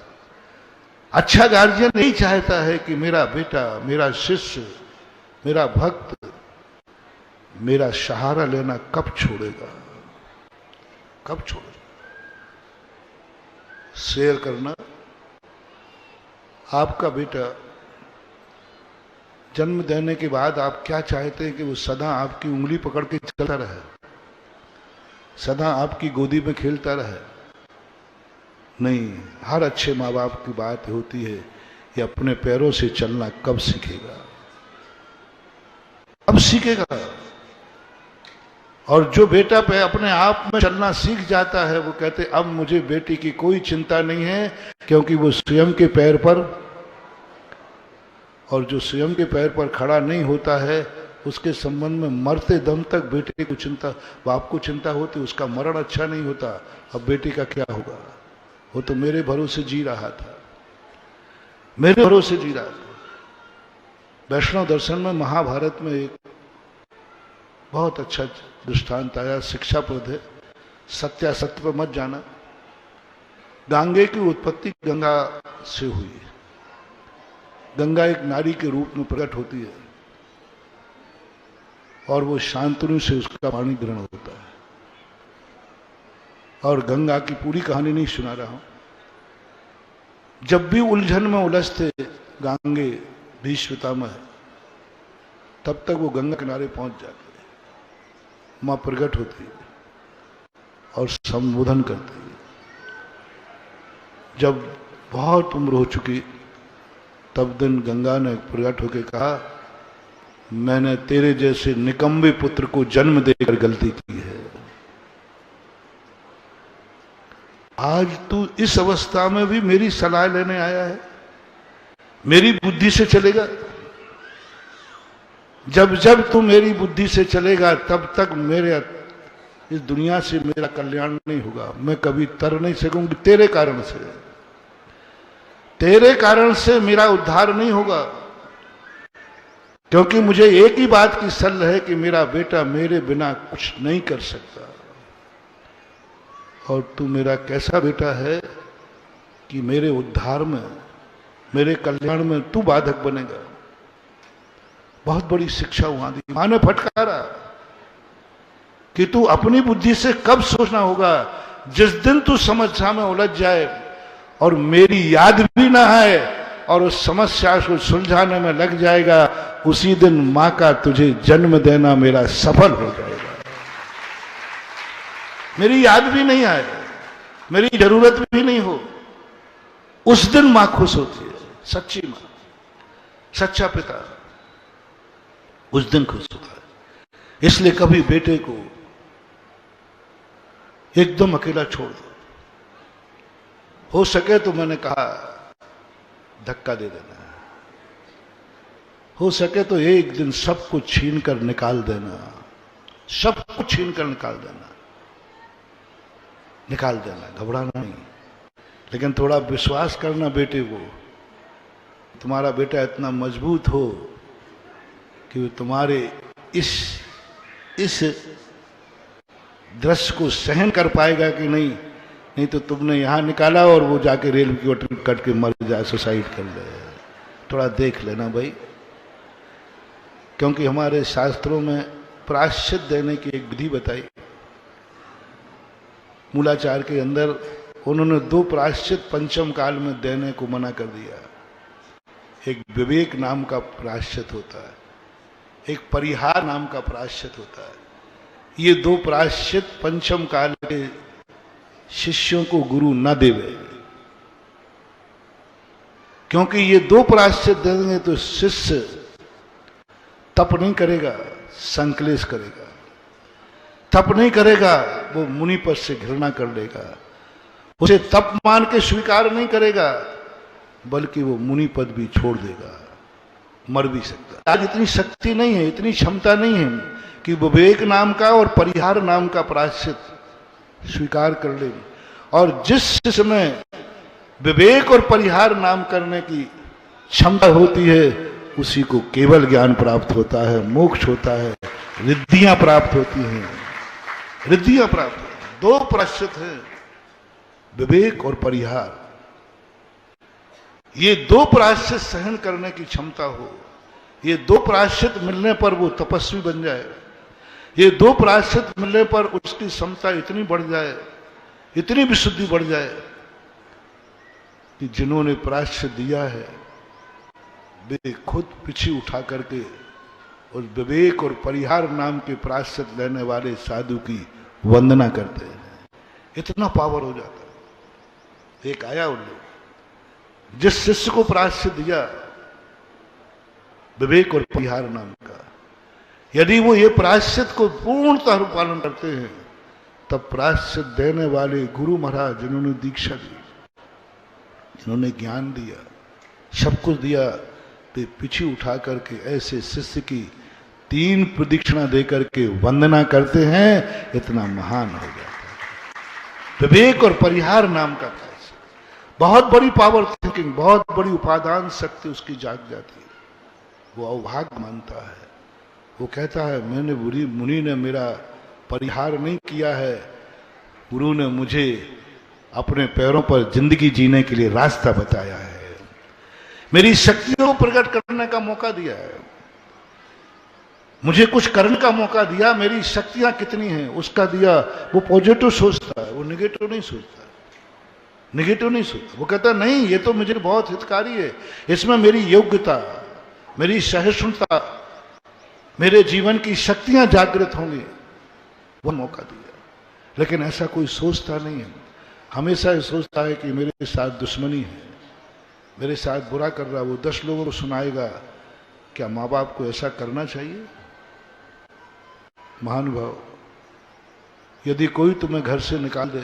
अच्छा गार्जियन नहीं चाहता है कि मेरा बेटा, मेरा शिष्य, मेरा भक्त मेरा सहारा लेना कब छोड़ेगा, कब छोड़ेगा। शेयर करना, आपका बेटा जन्म देने के बाद आप क्या चाहते हैं कि वो सदा आपकी उंगली पकड़ के चलता रहे, सदा आपकी गोदी में खेलता रहे। नहीं, हर अच्छे माँ बाप की बात होती है ये अपने पैरों से चलना कब सीखेगा, अब सीखेगा। और जो बेटा पे अपने आप में चलना सीख जाता है वो कहते अब मुझे बेटी की कोई चिंता नहीं है, क्योंकि वो स्वयं के पैर पर, और जो स्वयं के पैर पर खड़ा नहीं होता है उसके संबंध में मरते दम तक बेटे को चिंता, बाप को चिंता होती, उसका मरण अच्छा नहीं होता। अब बेटी का क्या होगा, वो तो मेरे भरोसे जी रहा था, मेरे भरोसे जी रहा था। वैष्णव दर्शन में महाभारत में एक बहुत अच्छा दृष्टांत आया, शिक्षाप्रद है, सत्यासत्य पर मत जाना। गंगे की उत्पत्ति गंगा से हुई। गंगा एक नारी के रूप में प्रकट होती है और वो शांतनु से उसका पानी ग्रहण होता है। और गंगा की पूरी कहानी नहीं सुना रहा हूं। जब भी उलझन में उलझते गंगे भीष्म पितामह, तब तक वो गंगा किनारे पहुंच जाते, मां प्रकट होती और संबोधन करती। जब बहुत उम्र हो चुकी तब दिन गंगा ने प्रकट होकर कहा, मैंने तेरे जैसे निकम्बे पुत्र को जन्म देकर गलती की है। आज तू इस अवस्था में भी मेरी सलाह लेने आया है, मेरी बुद्धि से चलेगा। जब जब तू मेरी बुद्धि से चलेगा तब तक मेरे इस दुनिया से मेरा कल्याण नहीं होगा। मैं कभी तर नहीं सकूंगी तेरे कारण से, तेरे कारण से मेरा उद्धार नहीं होगा। क्योंकि मुझे एक ही बात की सल है कि मेरा बेटा मेरे बिना कुछ नहीं कर सकता। और तू मेरा कैसा बेटा है कि मेरे उद्धार में, मेरे कल्याण में तू बाधक बनेगा। बहुत बड़ी शिक्षा वहां दी। मां ने फटकारा कि तू अपनी बुद्धि से कब सोचना होगा, जिस दिन तू समस्या में उलझ जाए और मेरी याद भी ना आए और उस समस्या को सुलझाने में लग जाएगा, उसी दिन मां का तुझे जन्म देना मेरा सफल हो जाएगा। मेरी याद भी नहीं आए, मेरी जरूरत भी नहीं हो, उस दिन मां खुश होती है। सच्ची मां, सच्चा पिता उस दिन खुश होता है। इसलिए कभी बेटे को एकदम अकेला छोड़ दो। हो सके तो मैंने कहा धक्का दे देना, हो सके तो एक दिन सब कुछ छीन कर निकाल देना, सब कुछ छीन कर निकाल देना, निकाल देना, घबराना नहीं। लेकिन थोड़ा विश्वास करना बेटे को, तुम्हारा बेटा इतना मजबूत हो कि वो तुम्हारे इस दृश्य को सहन कर पाएगा कि नहीं। नहीं तो तुमने यहां निकाला और वो जाके रेल की पटरी कट के मर जाए, सुसाइड कर ले। थोड़ा देख लेना भाई, क्योंकि हमारे शास्त्रों में प्रायश्चित देने की एक विधि बताई। मूलाचार के अंदर उन्होंने 2 प्रायश्चित पंचम काल में देने को मना कर दिया। एक विवेक नाम का प्रायश्चित होता है, एक परिहार नाम का प्रायश्चित होता है। ये 2 प्रायश्चित पंचम काल के शिष्यों को गुरु न देवे। क्योंकि ये दो प्रायश्चित दे देंगे तो शिष्य तप नहीं करेगा, संकलेश करेगा। तप नहीं करेगा, वो मुनि पद से घृणा कर लेगा, उसे तप मान के स्वीकार नहीं करेगा, बल्कि वो मुनि पद भी छोड़ देगा, मर भी सकता। आज इतनी शक्ति नहीं है, इतनी क्षमता नहीं है कि विवेक नाम का और परिहार नाम का प्रायश्चित स्वीकार कर ले। और जिस समय विवेक और परिहार नाम करने की क्षमता होती है, उसी को केवल ज्ञान प्राप्त होता है, मोक्ष होता है, रिद्धियां प्राप्त होती हैं, रिद्धियां प्राप्त होती हैं। दो प्रायश्चित हैं, विवेक और परिहार। ये दो प्रायश्चित सहन करने की क्षमता हो, ये दो प्रायश्चित मिलने पर वो तपस्वी बन जाए, ये दो प्रायश्चित मिलने पर उसकी क्षमता इतनी बढ़ जाए, इतनी विशुद्धि बढ़ जाए कि जिन्होंने प्रायश्चित दिया है वे खुद पीछे उठा करके उस विवेक और परिहार नाम के प्रायश्चित लेने वाले साधु की वंदना करते हैं। इतना पावर हो जाता है। एक आया उन लोग, जिस शिष्य को प्रायश्चित दिया विवेक और परिहार नाम का, यदि वो ये प्रायश्चित को पूर्णतः पालन करते हैं, तब प्रायश्चित देने वाले गुरु महाराज जिन्होंने दीक्षा दी, जिन्होंने ज्ञान दिया, सब कुछ दिया, वे पीछे उठा करके ऐसे शिष्य की 3 प्रदक्षिणा दे करके वंदना करते हैं। इतना महान हो जाता है विवेक और परिहार नाम का प्रायश्चित। बहुत बड़ी पावर थिंकिंग, बहुत बड़ी उपादान शक्ति उसकी जाग जाती है। वो अभाग मानता है, वो कहता है मैंने मुनि ने मेरा परिहार नहीं किया है, गुरु ने मुझे अपने पैरों पर जिंदगी जीने के लिए रास्ता बताया है, मेरी शक्तियों को प्रकट करने का मौका दिया है, मुझे कुछ करने का मौका दिया, मेरी शक्तियां कितनी हैं उसका दिया। वो पॉजिटिव सोचता है, वो निगेटिव नहीं सोचता, निगेटिव नहीं सोचता। वो कहता नहीं, ये तो मुझे बहुत हितकारी है, इसमें मेरी योग्यता, मेरी सहिष्णुता, मेरे जीवन की शक्तियां जागृत होंगी, वो मौका दिया। लेकिन ऐसा कोई सोचता नहीं है, हमेशा ये सोचता है कि मेरे साथ दुश्मनी है, मेरे साथ बुरा कर रहा, वो 10 लोगों को सुनाएगा। क्या माँ बाप को ऐसा करना चाहिए? महानुभाव, यदि कोई तुम्हें घर से निकाल दे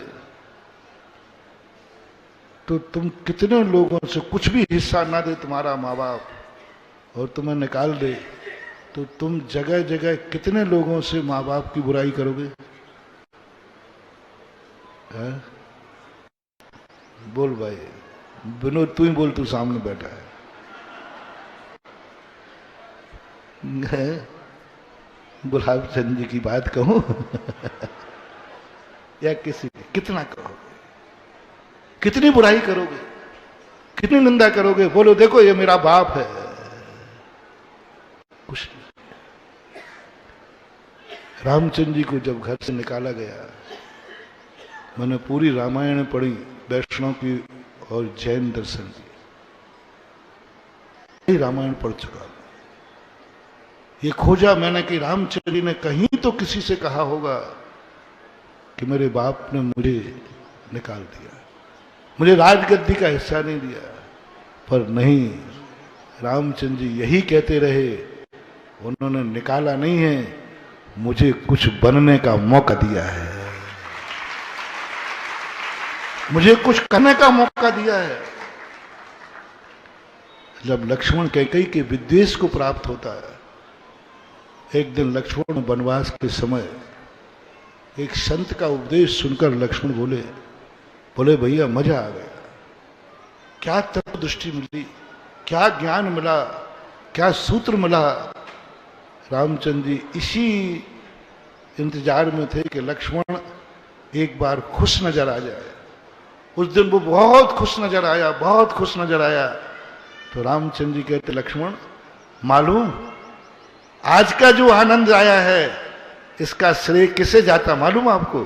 तो तुम कितने लोगों से कुछ भी हिस्सा ना दे तुम्हारा माँ बाप, और तुम्हें निकाल दे तो तुम जगह जगह कितने लोगों से माँ बाप की बुराई करोगे? है? बोल भाई विनोद, तू ही बोल, तू सामने बैठा है। गुलाब चंद जी की बात कहूं या किसी, कितना कहोगे, कितनी बुराई करोगे, कितनी निंदा करोगे? बोलो देखो ये मेरा बाप है, कुछ नहीं। रामचंद्र जी को जब घर से निकाला गया, मैंने पूरी रामायण पढ़ी, वैष्णव की और जैन दर्शन की, रामायण पढ़ चुका। ये खोजा मैंने कि रामचंद्र जी ने कहीं तो किसी से कहा होगा कि मेरे बाप ने मुझे निकाल दिया, मुझे राजगद्दी का हिस्सा नहीं दिया। पर नहीं, रामचंद्र जी यही कहते रहे, उन्होंने निकाला नहीं है, मुझे कुछ बनने का मौका दिया है, मुझे कुछ करने का मौका दिया है। जब लक्ष्मण कैकेयी के विद्वेष को प्राप्त होता है, एक दिन लक्ष्मण वनवास के समय एक संत का उपदेश सुनकर लक्ष्मण बोले भैया मजा आ गया, क्या तत्व दृष्टि मिली, क्या ज्ञान मिला, क्या सूत्र मिला। रामचंद्र जी इसी इंतजार में थे कि लक्ष्मण एक बार खुश नजर आ जाए। उस दिन वो बहुत खुश नजर आया, बहुत खुश नजर आया। तो रामचंद्र जी कहते लक्ष्मण, मालूम आज का जो आनंद आया है इसका श्रेय किसे जाता मालूम आपको?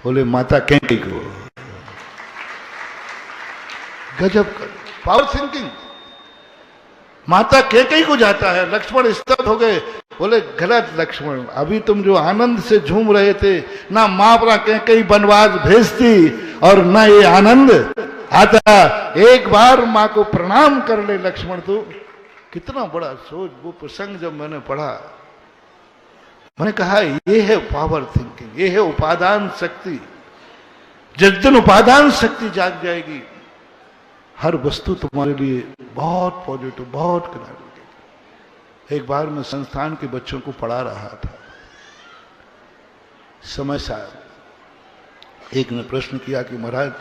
बोले माता कैकेयी को। गजब कर पावर थिंकिंग, माता कैकेयी को जाता है। लक्ष्मण स्तब्ध हो गए, बोले गलत लक्ष्मण, अभी तुम जो आनंद से झूम रहे थे, ना मां अपना कैकेयी वनवास भेजती और ना ये आनंद आता एक बार मां को प्रणाम कर ले लक्ष्मण। तो कितना बड़ा सोच, वो प्रसंग जब मैंने पढ़ा, मैंने कहा ये है पावर थिंकिंग, ये है उपादान शक्ति। जिस दिन उपादान शक्ति जाग जाएगी, हर वस्तु तुम्हारे लिए बहुत पॉजिटिव, बहुत किनारे लगेगी। एक बार मैं संस्थान के बच्चों को पढ़ा रहा था, समय साहब एक ने प्रश्न किया कि महाराज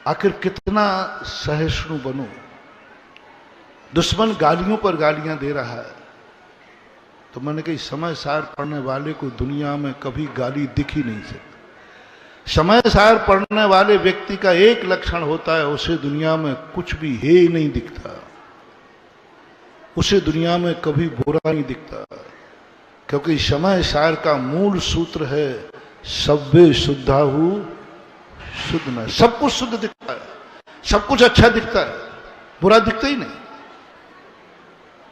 आखिर कितना सहिष्णु बनूं, दुश्मन गालियों पर गालियां दे रहा है। तो मैंने कही समय सार पढ़ने वाले को दुनिया में कभी गाली दिख ही नहीं सकती। समय सार पढ़ने वाले व्यक्ति का एक लक्षण होता है, उसे दुनिया में कुछ भी हे नहीं दिखता, उसे दुनिया में कभी बुरा नहीं दिखता, क्योंकि समय सार का मूल सूत्र है सब्बे शुद्धाहु शुद्ध न। सब कुछ शुद्ध दिखता है, सब कुछ अच्छा दिखता है, बुरा दिखता ही नहीं।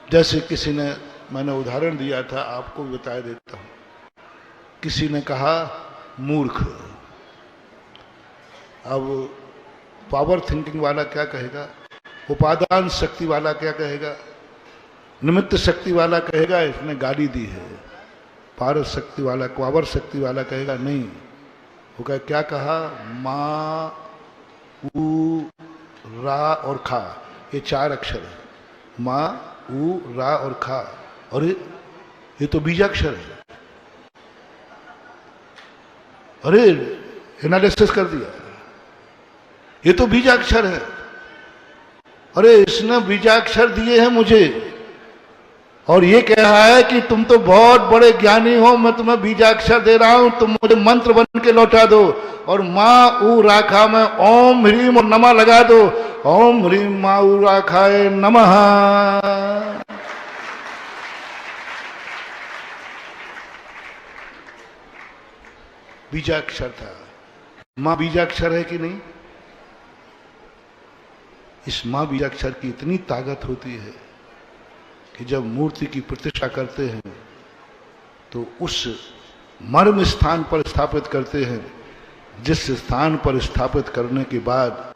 जैसे किसी ने, मैंने उदाहरण दिया था, आपको भी बता देता हूं। किसी ने कहा मूर्ख, अब पावर थिंकिंग वाला क्या कहेगा, उपादान शक्ति वाला क्या कहेगा, निमित्त शक्ति वाला कहेगा इसने गाली दी है, पारस शक्ति वाला, पावर शक्ति वाला कहेगा नहीं, वो कहे क्या कहा, मा उ रा और खा, ये 4 अक्षर है, मा उ रा और खा, और ये तो बीजाक्षर है। अरे एनालिसिस कर दिया, ये तो बीजाक्षर है। अरे इसने बीजाक्षर दिए हैं मुझे और ये कह रहा है कि तुम तो बहुत बड़े ज्ञानी हो, मैं तुम्हें बीजाक्षर दे रहा हूं, तुम मुझे मंत्र बन के लौटा दो। और माँ ऊ राखा में ओम ह्रीम और नमः लगा दो, ओम ह्रीम माँ ऊ राखाए नमः। बीजाक्षर था, मां बीजाक्षर है कि नहीं? इस मां बीजाक्षर की इतनी ताकत होती है कि जब मूर्ति की प्रतिष्ठा करते हैं तो उस मर्म स्थान पर स्थापित करते हैं जिस स्थान पर स्थापित करने के बाद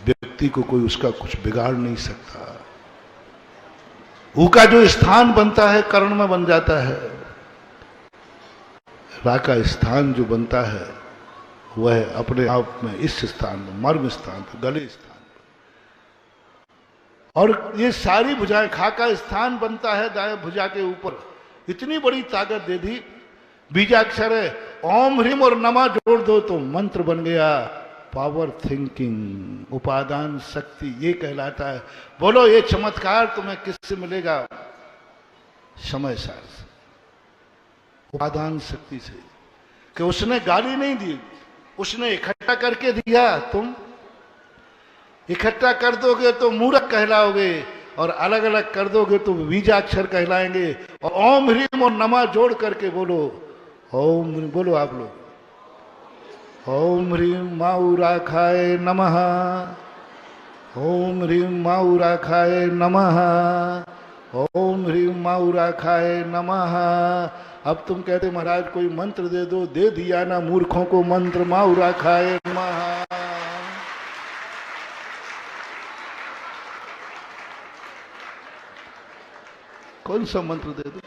व्यक्ति को कोई उसका कुछ बिगाड़ नहीं सकता। ऊ का जो स्थान बनता है कर्ण में बन जाता है, रा का स्थान जो बनता है वह अपने आप में इस स्थान में, मर्म स्थान पर, गले स्थान पर, और ये सारी भुजाएं, खा का स्थान बनता है दाएं भुजा के ऊपर। इतनी बड़ी ताकत दे दी। बीजाक्षर है, ओम ह्रीम और नमः जोड़ दो तो मंत्र बन गया। पावर थिंकिंग, उपादान शक्ति, ये कहलाता है। बोलो ये चमत्कार तुम्हें किससे मिलेगा? समय सार से, उपादान शक्ति से। कि उसने गाली नहीं दी, उसने इकट्ठा करके दिया। तुम इकट्ठा कर दोगे तो मूर्ख कहलाओगे और अलग अलग कर दोगे तो बीजाक्षर कहलाएंगे। और ओम ह्रीम और नमः जोड़ करके बोलो, ओम बोलो आप लोग, ओम ह्रीम माऊ राखाय नमः, ओम ह्रीम माऊ राखाय नमः, ओम ह्रीम माऊ राखाय नमः। अब तुम कहते महाराज कोई मंत्र दे दो, दे दिया ना मूर्खों को मंत्र, माऊ राखाय नमः। कौन सा मंत्र दे दो?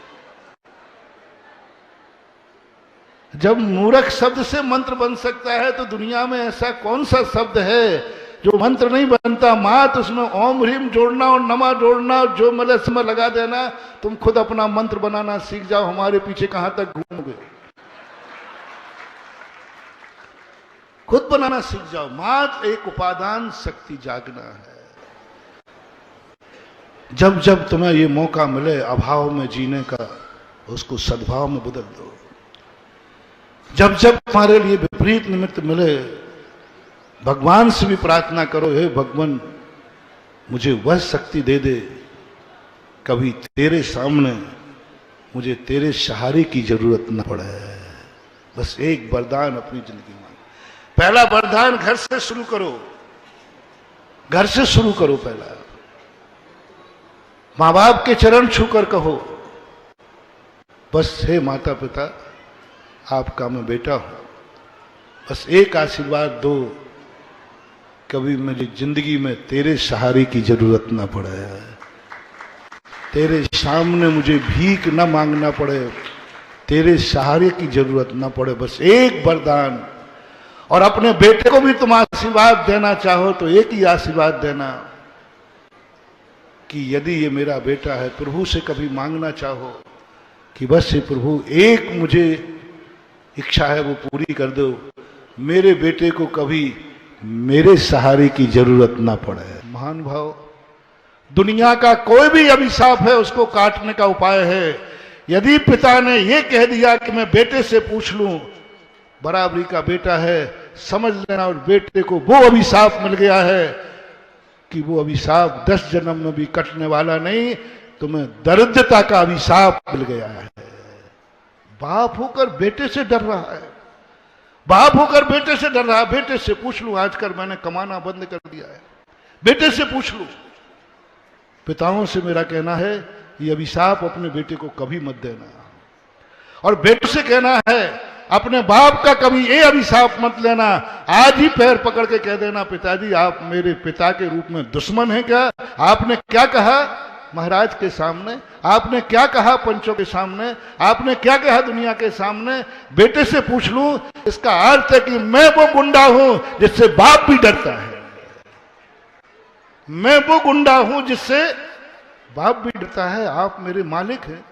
जब मूर्ख शब्द से मंत्र बन सकता है तो दुनिया में ऐसा कौन सा शब्द है जो मंत्र नहीं बनता? मात उसमें ओम ह्रीम जोड़ना और नमा जोड़ना, जो मतलब समय लगा देना। तुम खुद अपना मंत्र बनाना सीख जाओ, हमारे पीछे कहां तक घूमोगे? खुद बनाना सीख जाओ। मात एक उपादान शक्ति जागना है। जब जब तुम्हें ये मौका मिले अभाव में जीने का, उसको सद्भाव में बदल दो। जब जब तुम्हारे लिए विपरीत निमित्त मिले, भगवान से भी प्रार्थना करो, हे भगवान मुझे वह शक्ति दे दे, कभी तेरे सामने मुझे तेरे सहारे की जरूरत न पड़े। बस एक वरदान अपनी जिंदगी में। पहला वरदान घर से शुरू करो, घर से शुरू करो। पहला मां बाप के चरण छूकर कहो, बस हे माता पिता आपका मैं बेटा हूं, बस एक आशीर्वाद दो कभी मेरी जिंदगी में तेरे सहारे की जरूरत ना पड़े, तेरे सामने मुझे भीख न मांगना पड़े, तेरे सहारे की जरूरत ना पड़े। बस एक वरदान, और अपने बेटे को भी तुम आशीर्वाद देना चाहो तो एक ही आशीर्वाद देना कि यदि ये मेरा बेटा है, प्रभु से कभी मांगना चाहो कि बस ये प्रभु एक मुझे इच्छा है वो पूरी कर दो, मेरे बेटे को कभी मेरे सहारे की जरूरत ना पड़े। महान भाव, दुनिया का कोई भी अभिशाप है उसको काटने का उपाय है। यदि पिता ने यह कह दिया कि मैं बेटे से पूछ लूं, बराबरी का बेटा है, समझ लेना, और बेटे को वो अभिशाप मिल गया है कि वो अभिशाप 10 जन्म में भी कटने वाला नहीं, तुम्हें दरिद्रता का अभिशाप मिल गया है। बाप होकर बेटे से डर रहा है, बाप होकर बेटे से डर रहा है। बेटे से पूछ लूं, आजकल मैंने कमाना बंद कर दिया है, बेटे से पूछ लूं। पिताओं से मेरा कहना है ये अभिशाप अपने बेटे को कभी मत देना, और बेटे से कहना है अपने बाप का कभी ये अभिशाप मत लेना। आज ही पैर पकड़ के कह देना, पिताजी आप मेरे पिता के रूप में दुश्मन हैं क्या? आपने क्या कहा महाराज के सामने, आपने क्या कहा पंचों के सामने, आपने क्या कहा दुनिया के सामने? बेटे से पूछ लूं, इसका अर्थ है कि मैं वो गुंडा हूं जिससे बाप भी डरता है, मैं वो गुंडा हूं जिससे बाप भी डरता है। आप मेरे मालिक हैं,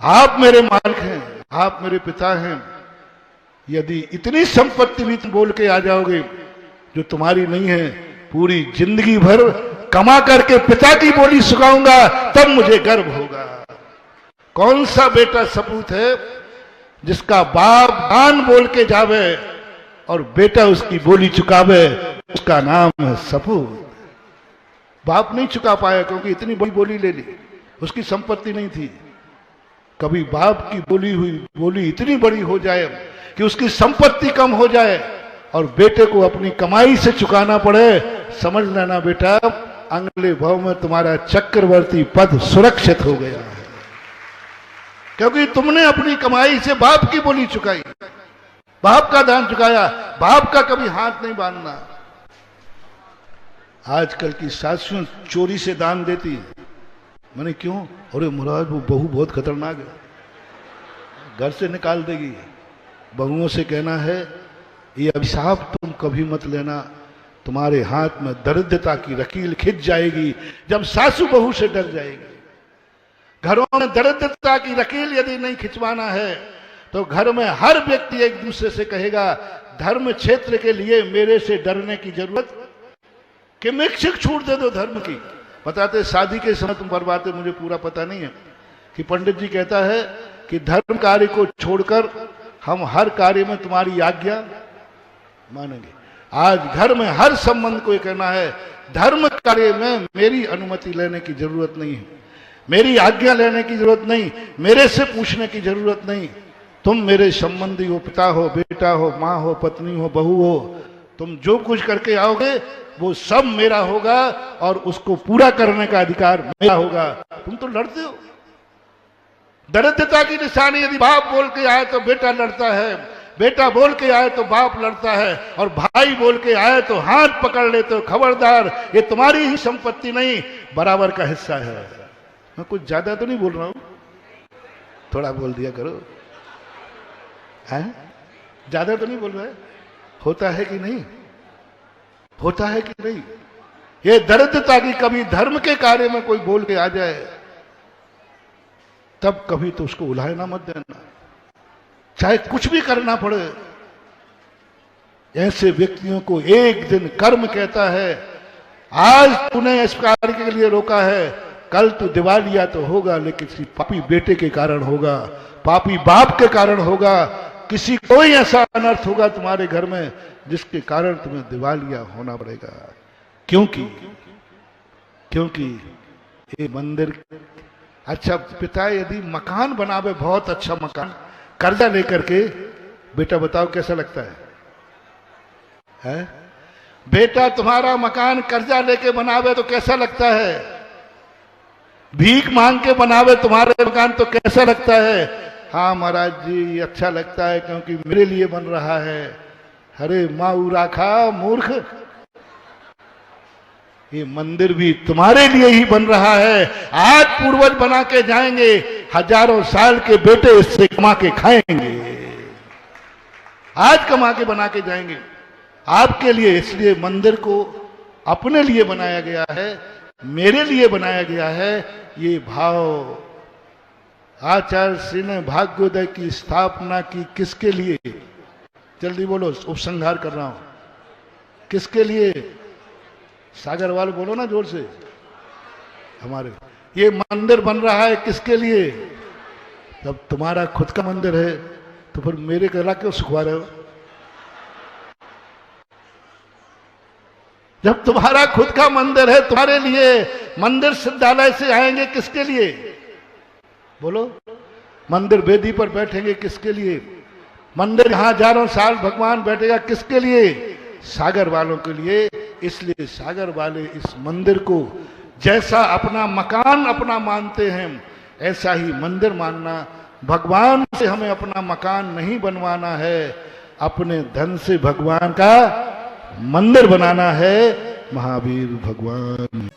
आप मेरे मालिक हैं, आप मेरे पिता हैं। यदि इतनी संपत्ति भी तुम बोल के आ जाओगे जो तुम्हारी नहीं है, पूरी जिंदगी भर कमा करके पिता की बोली सुखाऊंगा, तब मुझे गर्व होगा। कौन सा बेटा सपूत है जिसका बाप दान बोल के जावे और बेटा उसकी बोली चुकावे? उसका नाम है सपूत। बाप नहीं चुका पाया क्योंकि इतनी बड़ी बोली ले ली, उसकी संपत्ति नहीं थी। कभी बाप की बोली इतनी बड़ी हो जाए कि उसकी संपत्ति कम हो जाए और बेटे को अपनी कमाई से चुकाना पड़े, समझ लेना बेटा अगले भाव में तुम्हारा चक्रवर्ती पद सुरक्षित हो गया है, क्योंकि तुमने अपनी कमाई से बाप की बोली चुकाई, बाप का दान चुकाया। बाप का कभी हाथ नहीं बांधना। आजकल की सासियों चोरी से दान देती है। मैंने क्यों? अरे महाराज वो बहू बहुत खतरनाक है, घर से निकाल देगी। बहुओं से कहना है ये अभिशाप तुम कभी मत लेना, तुम्हारे हाथ में दरिद्रता की लकीर खिंच जाएगी जब सासू बहू से डर जाएगी। घरों में दरिद्रता की लकीर यदि नहीं खिंचवाना है तो घर में हर व्यक्ति एक दूसरे से कहेगा धर्म क्षेत्र के लिए मेरे से डरने की जरूरत कि मिक्सिक छूट दे दो धर्म की। बताते शादी के समय तुम बर्बादे, मुझे पूरा पता नहीं है, कि पंडित जी कहता है कि धर्म कार्य को छोड़कर हम हर कार्य में तुम्हारी आज्ञा मानेंगे। आज घर में हर संबंध को ये कहना है धर्म कार्य में मेरी अनुमति लेने की जरूरत नहीं है, मेरी आज्ञा लेने की जरूरत नहीं, मेरे से पूछने की जरूरत नहीं। तुम मेरे संबंधी हो, पिता हो, बेटा हो, माँ हो, पत्नी हो, बहू हो, तुम जो कुछ करके आओगे वो सब मेरा होगा और उसको पूरा करने का अधिकार मेरा होगा। तुम तो लड़ते हो। दरिद्रता की निशानी यदि बाप बोल के आए तो बेटा लड़ता है, बेटा बोल के आए तो बाप लड़ता है, और भाई बोल के आए तो हाथ पकड़ लेते हो, खबरदार ये तुम्हारी ही संपत्ति नहीं, बराबर का हिस्सा है। मैं कुछ ज्यादा तो नहीं बोल रहा हूं, थोड़ा बोल दिया करो, है? ज्यादा तो नहीं बोल रहा है? होता है कि नहीं? होता है कि नहीं? ये दरिद्रता की कभी धर्म के कार्य में कोई बोल के आ जाए तब कभी तो उसको उलाहना मत देना, चाहे कुछ भी करना पड़े। ऐसे व्यक्तियों को एक दिन कर्म कहता है, आज तूने इस कार्य के लिए रोका है, कल तू दिवालिया तो होगा लेकिन किसी पापी बेटे के कारण होगा, पापी बाप के कारण होगा, किसी कोई ऐसा अनर्थ होगा तुम्हारे घर में जिसके कारण तुम्हें दिवालिया होना पड़ेगा। क्योंकि ये मंदिर, अच्छा पिता यदि मकान बनावे, बहुत अच्छा मकान, कर्जा लेकर के, बेटा बताओ कैसा लगता है? बेटा तुम्हारा मकान कर्जा लेके बनावे तो कैसा लगता है? भीख मांग के बनावे तुम्हारे मकान तो कैसा लगता है? हाँ महाराज जी अच्छा लगता है क्योंकि मेरे लिए बन रहा है अरे माऊ राखा मूर्ख, ये मंदिर भी तुम्हारे लिए ही बन रहा है। आज पूर्वज बना के जाएंगे, हजारों साल के बेटे इससे कमा के खाएंगे। आज कमा के बना के जाएंगे आपके लिए। इसलिए मंदिर को अपने लिए बनाया गया है, मेरे लिए बनाया गया है। ये भाव आचार्य श्री ने भाग्योदय की स्थापना की किसके लिए? जल्दी बोलो, उपसंहार कर रहा हूं। किसके लिए? सागर वाले बोलो ना जोर से। हमारे ये मंदिर बन रहा है किसके लिए? जब तुम्हारा खुद का मंदिर है तो फिर मेरे गला क्यों सुखवा रहे हो? जब तुम्हारा खुद का मंदिर है तुम्हारे लिए, मंदिर सिद्धालय से आएंगे किसके लिए? बोलो। मंदिर वेदी पर बैठेंगे किसके लिए? मंदिर यहां हजारों साल भगवान बैठेगा किसके लिए? सागर वालों के लिए। इसलिए सागर वाले इस मंदिर को जैसा अपना मकान अपना मानते हैं, ऐसा ही मंदिर मानना। भगवान से हमें अपना मकान नहीं बनवाना है, अपने धन से भगवान का मंदिर बनाना है। महावीर भगवान।